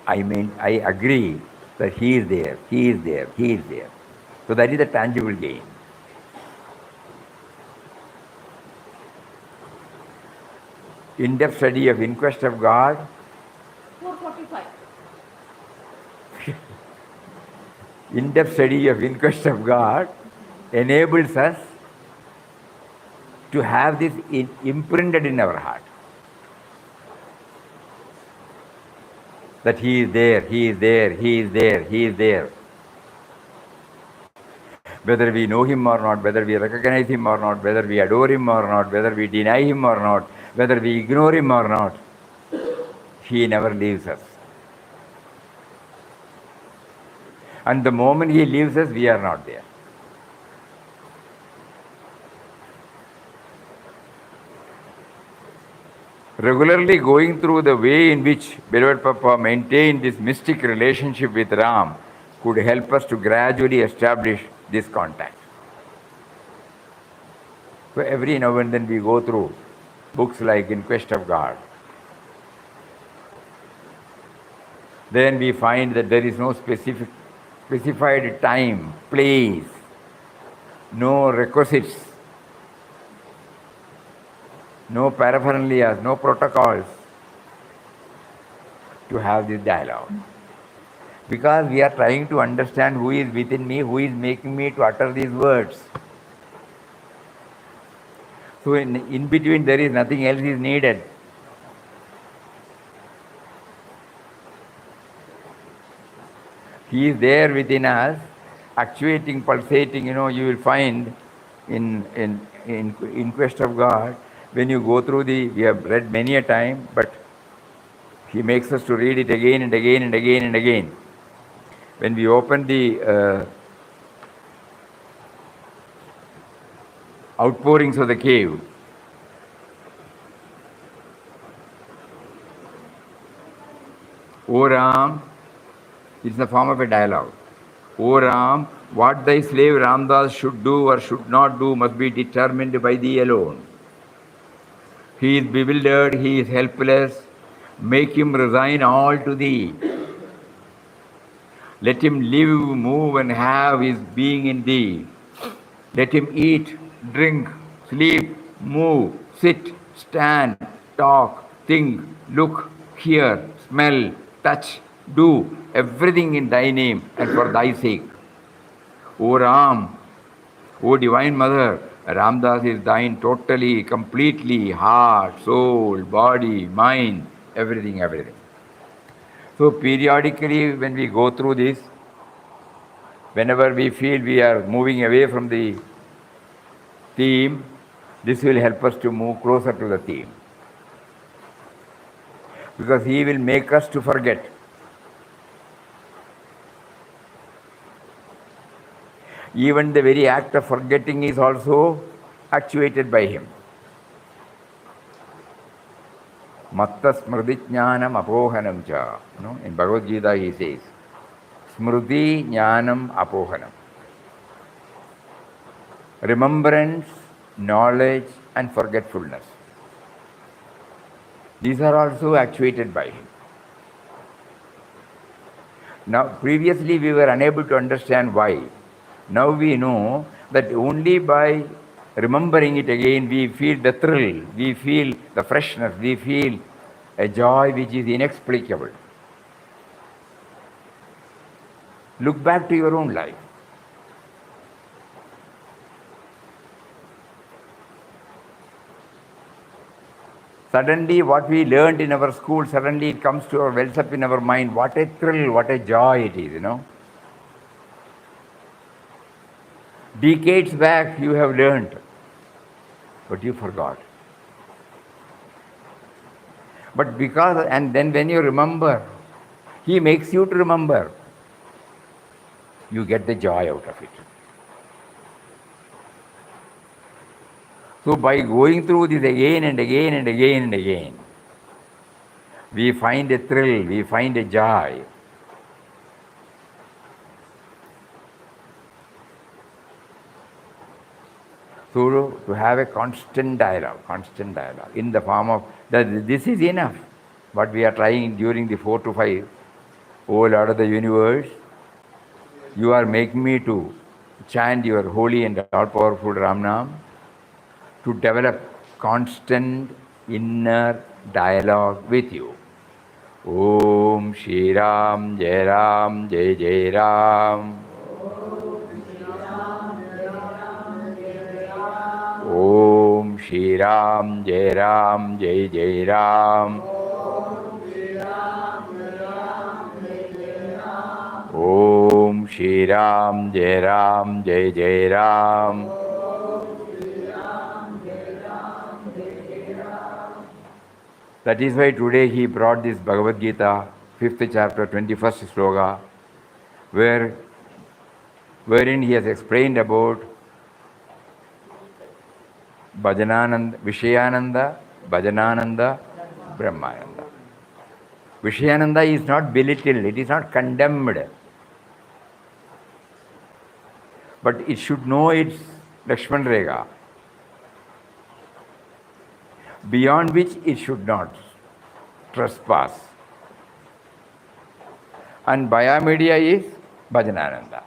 I agree that he is there, he is there, he is there. So that is the tangible gain. In-depth study of Inquest of God. 4:45. In-depth study of Inquest of God enables us to have this imprinted in our heart. That he is there, he is there, he is there, he is there. Whether we know him or not, whether we recognize him or not, whether we adore him or not, whether we deny him or not, whether we ignore him or not, he never leaves us. And the moment he leaves us, we are not there. Regularly going through the way in which Beloved Papa maintained this mystic relationship with Ram could help us to gradually establish this contact. So every now and then we go through books like In Quest of God. Then we find that there is no specified time, place, no requisites, no paraphernalias, no protocols to have this dialogue. Because we are trying to understand who is within me, who is making me to utter these words. So in between there is nothing else is needed. He is there within us, actuating, pulsating. You will find in Quest of God, when you go through we have read many a time, but he makes us to read it again and again and again and again. When we open the outpourings of the cave, O Ram, it's the form of a dialogue. O Ram, what thy slave Ramdas should do or should not do must be determined by thee alone. He is bewildered, he is helpless. Make him resign all to thee. Let him live, move, and have his being in thee. Let him eat, drink, sleep, move, sit, stand, talk, think, look, hear, smell, touch, do everything in thy name and for thy sake. O Ram, O Divine Mother, Ramdas is thine totally, completely, heart, soul, body, mind, everything, everything. So periodically when we go through this, whenever we feel we are moving away from the theme, this will help us to move closer to the theme. Because he will make us to forget. Even the very act of forgetting is also actuated by him. Matta smriti jnanam apohanam cha. In Bhagavad Gita he says, smriti jnanam apohanam. Remembrance, knowledge and forgetfulness. These are also actuated by him. Now, previously we were unable to understand why. Now we know that only by remembering it again we feel the thrill, we feel the freshness, we feel a joy which is inexplicable. Look back to your own life. Suddenly what we learned in our school, suddenly it comes to our wells up in our mind. What a thrill, what a joy it is, Decades back you have learned, but you forgot. But because, and then when you remember, he makes you to remember. You get the joy out of it. So by going through this again and again and again and again, we find a thrill, we find a joy. So to have a constant dialogue in the form of that, this is enough. What we are trying during the 4 to 5, O Lord of the universe, you are making me to chant your holy and all-powerful Ram Nam, to develop constant inner dialogue with you. Om Shri Ram, Jai Ram, Jai Jai Ram. Om Shri Ram, Jai Ram, Jai Jai Ram. Om Shri Ram, Jai Ram, Jai Jai Ram. That is why today he brought this Bhagavad Gita, 5th chapter, 21st sloka, wherein he has explained about Bhajanananda, Vishayananda, Bhajanananda, Brahmananda. Vishayananda is not belittled, it is not condemned. But it should know its Lakshman Rekha, beyond which it should not trespass. And Bhaya media is Bhajanananda.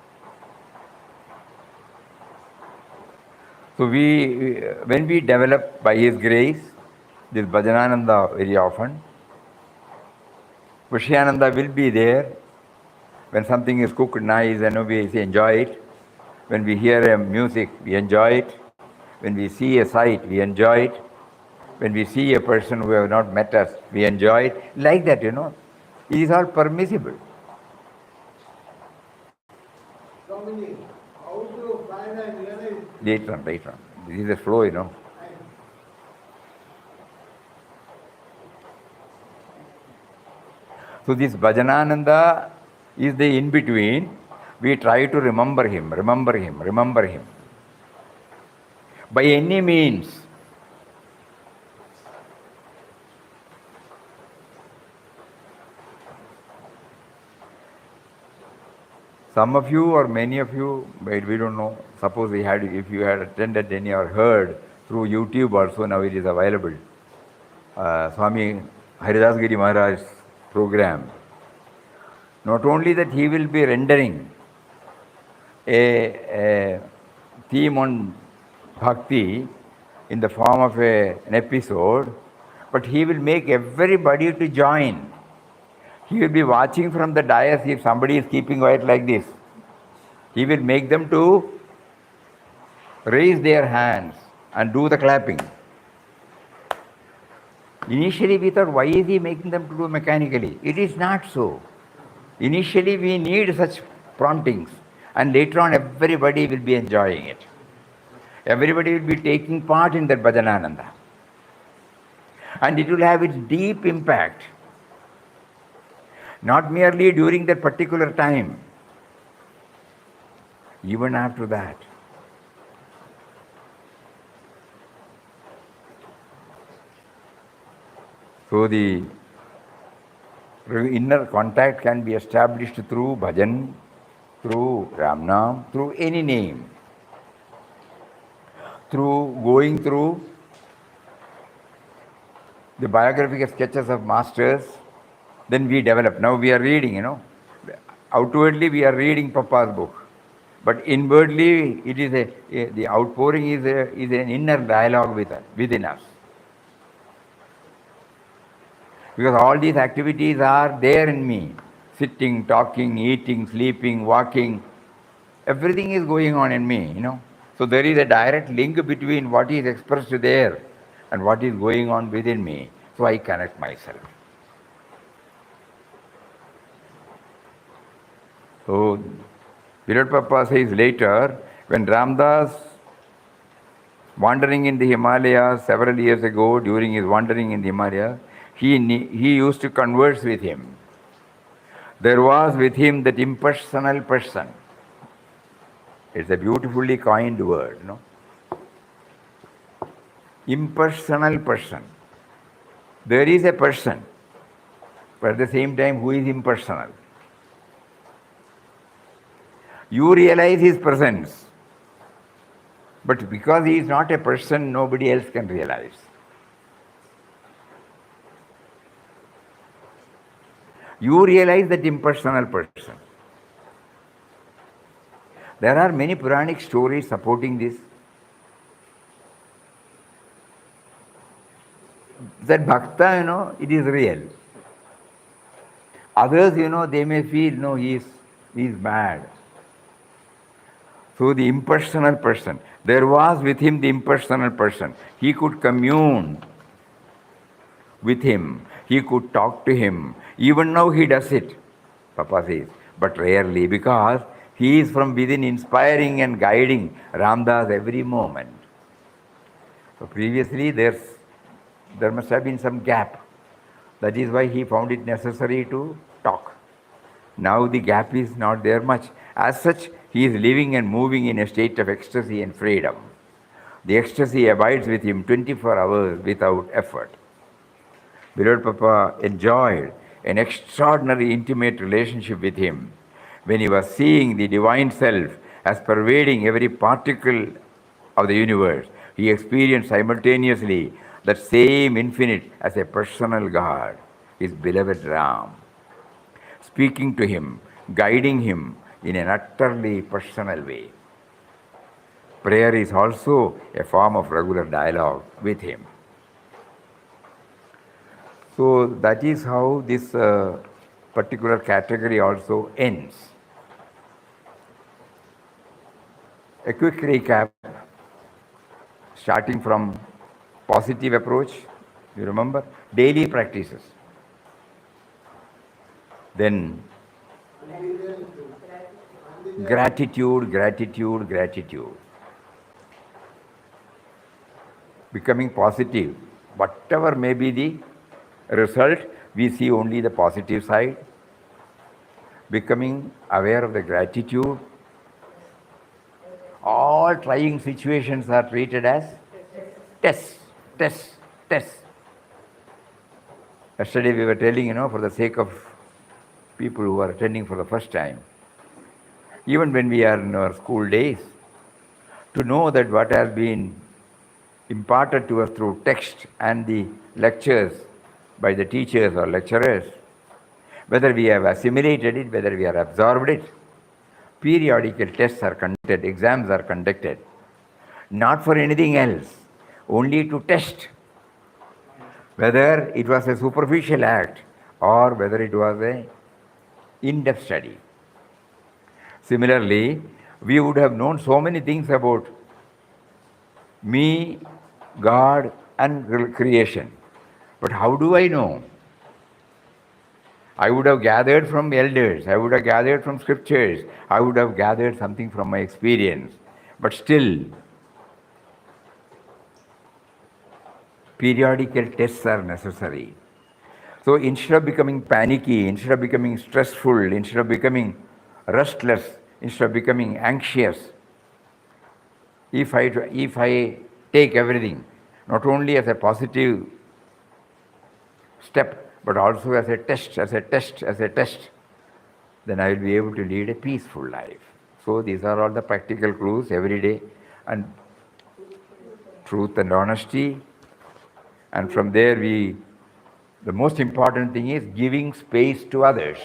So when we develop by his grace this Bhajanananda very often, Vishayananda will be there. When something is cooked nice and we enjoy it. When we hear a music, we enjoy it. When we see a sight, we enjoy it. When we see a person who have not met us, we enjoy it. Like that, It is all permissible. Swamiji, how to find and realize? Later on. This is the flow, So this Bhajanananda is the in-between. We try to remember him. By any means. Some of you or many of you, but we don't know, suppose if you had attended any or heard through YouTube also, now it is available. Swami Haridas Giri Maharaj's program, not only that he will be rendering a theme on bhakti in the form of an episode, but he will make everybody to join. He will be watching from the dais if somebody is keeping quiet like this. He will make them to raise their hands and do the clapping. Initially we thought, why is he making them to do mechanically? It is not so. Initially we need such promptings, and later on everybody will be enjoying it. Everybody will be taking part in that Bhajanananda. And it will have its deep impact, not merely during that particular time, even after that. So the inner contact can be established through bhajan, through Ramnam, through any name, through going through the biographical sketches of masters. Then we develop. Now we are reading, outwardly we are reading Papa's book, but inwardly it is the outpouring is an inner dialogue within us. Because all these activities are there in me. Sitting, talking, eating, sleeping, walking. Everything is going on in me, So there is a direct link between what is expressed there and what is going on within me. So I connect myself. So Virat Papa says later, when Ramdas wandering in the Himalayas several years ago, during his wandering in the Himalayas, he used to converse with him. There was with him that impersonal person. It's a beautifully coined word, Impersonal person. There is a person, but at the same time, who is impersonal? You realize his presence, but because he is not a person, nobody else can realize. You realize that impersonal person. There are many Puranic stories supporting this. That bhakta, it is real. Others, they may feel, no, he is mad. So the impersonal person, there was with him the impersonal person. He could commune with him. He could talk to him. Even now he does it, Papa says, but rarely, because he is from within inspiring and guiding Ramdas every moment. So previously there must have been some gap. That is why he found it necessary to talk. Now the gap is not there much. As such, he is living and moving in a state of ecstasy and freedom. The ecstasy abides with him 24 hours without effort. Beloved Papa enjoyed an extraordinary intimate relationship with him when he was seeing the divine self as pervading every particle of the universe. He experienced simultaneously that same infinite as a personal God, his beloved Ram, speaking to him, guiding him in an utterly personal way. Prayer is also a form of regular dialogue with him. So that is how this particular category also ends. A quick recap, starting from positive approach, you remember, daily practices. Then gratitude, gratitude, gratitude. Becoming positive. Whatever may be the result, we see only the positive side. Becoming aware of the gratitude. All trying situations are treated as tests. Yesterday we were telling, for the sake of people who are attending for the first time, even when we are in our school days, to know that what has been imparted to us through text and the lectures by the teachers or lecturers, whether we have assimilated it, whether we have absorbed it, periodical tests are conducted, exams are conducted, not for anything else, only to test whether it was a superficial act or whether it was a in-depth study. Similarly, we would have known so many things about me, God, and creation. But how do I know? I would have gathered from elders, I would have gathered from scriptures, I would have gathered something from my experience. But still, periodical tests are necessary. So instead of becoming panicky, instead of becoming stressful, instead of becoming restless, instead of becoming anxious, if I take everything, not only as a positive step, but also as a test, then I will be able to lead a peaceful life. So these are all the practical clues every day, and truth and honesty. And from there the most important thing is giving space to others.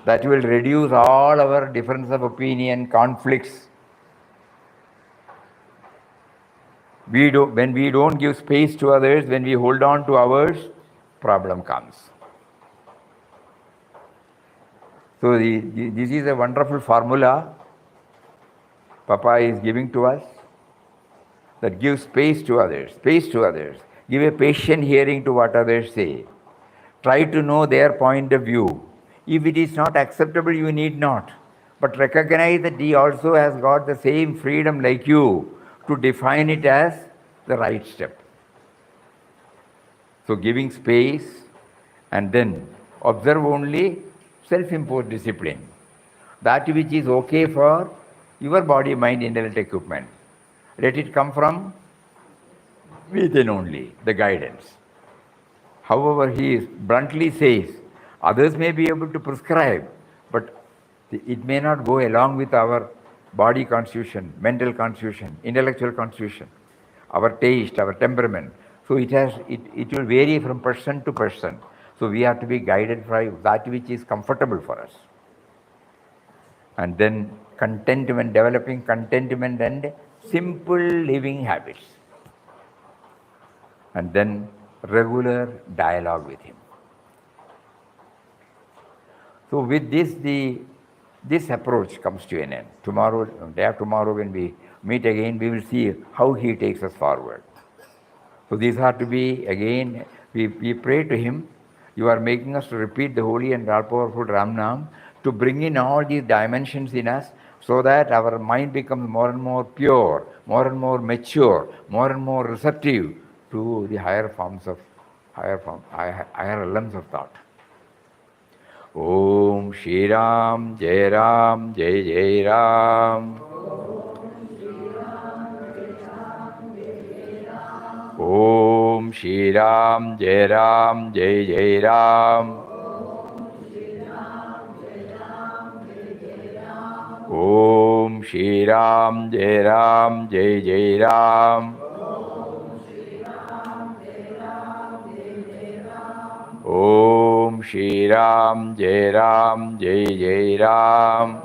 That will reduce all our difference of opinion, conflicts. When we don't give space to others, when we hold on to ours, problem comes. So this is a wonderful formula Papa is giving to us, that gives space to others, Give a patient hearing to what others say. Try to know their point of view. If it is not acceptable, you need not. But recognize that he also has got the same freedom like you to define it as the right step. So giving space, and then observe only self-imposed discipline. That which is okay for your body, mind, intellect, equipment. Let it come from within only, the guidance. However, he bluntly says, others may be able to prescribe, but it may not go along with our body constitution, mental constitution, intellectual constitution, our taste, our temperament. So it will vary from person to person. So we have to be guided by that which is comfortable for us. And then contentment, developing contentment and simple living habits. And then regular dialogue with him. So with this, this approach comes to an end. Tomorrow, day after tomorrow, when we meet again, we will see how he takes us forward. So these are to be, again, we pray to him. You are making us to repeat the holy and all-powerful Ram Nam to bring in all these dimensions in us, so that our mind becomes more and more pure, more and more mature, more and more receptive to the higher forms of, higher realms of thought. Om Shri Ram, Jai Ram, Jai Jai Ram. Om Shri Ram, Jai Ram, Jai Jai Ram. Om Shri Ram, Jai Ram, Jai Jai Ram. Om Shri Ram, Jai Ram, Jai Jai Ram.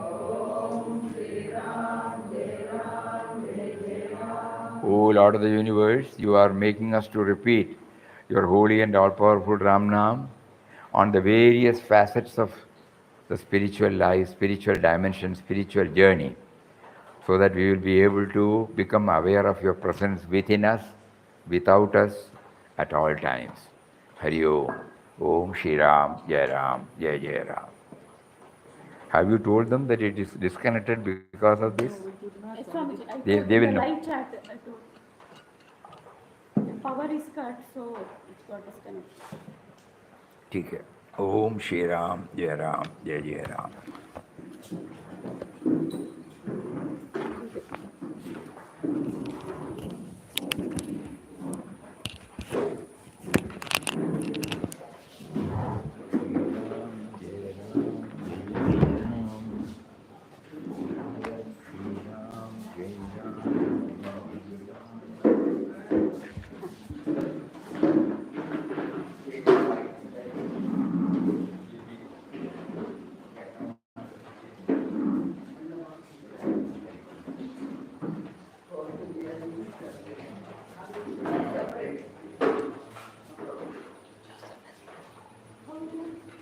O Lord of the universe, you are making us to repeat your holy and all-powerful Ram Nam on the various facets of the spiritual life, spiritual dimension, spiritual journey, so that we will be able to become aware of your presence within us, without us, at all times. Hari Om. Om Shri Ram, Jai Ram, Jai Jai Ram. Have you told them that it is disconnected because of this? Yes, Swamiji, I They told will in the know. live chat. I told. Power is cut, so it got disconnected. ठीक है. Om Shri Ram, Jai Ram, Jai Jai Ram.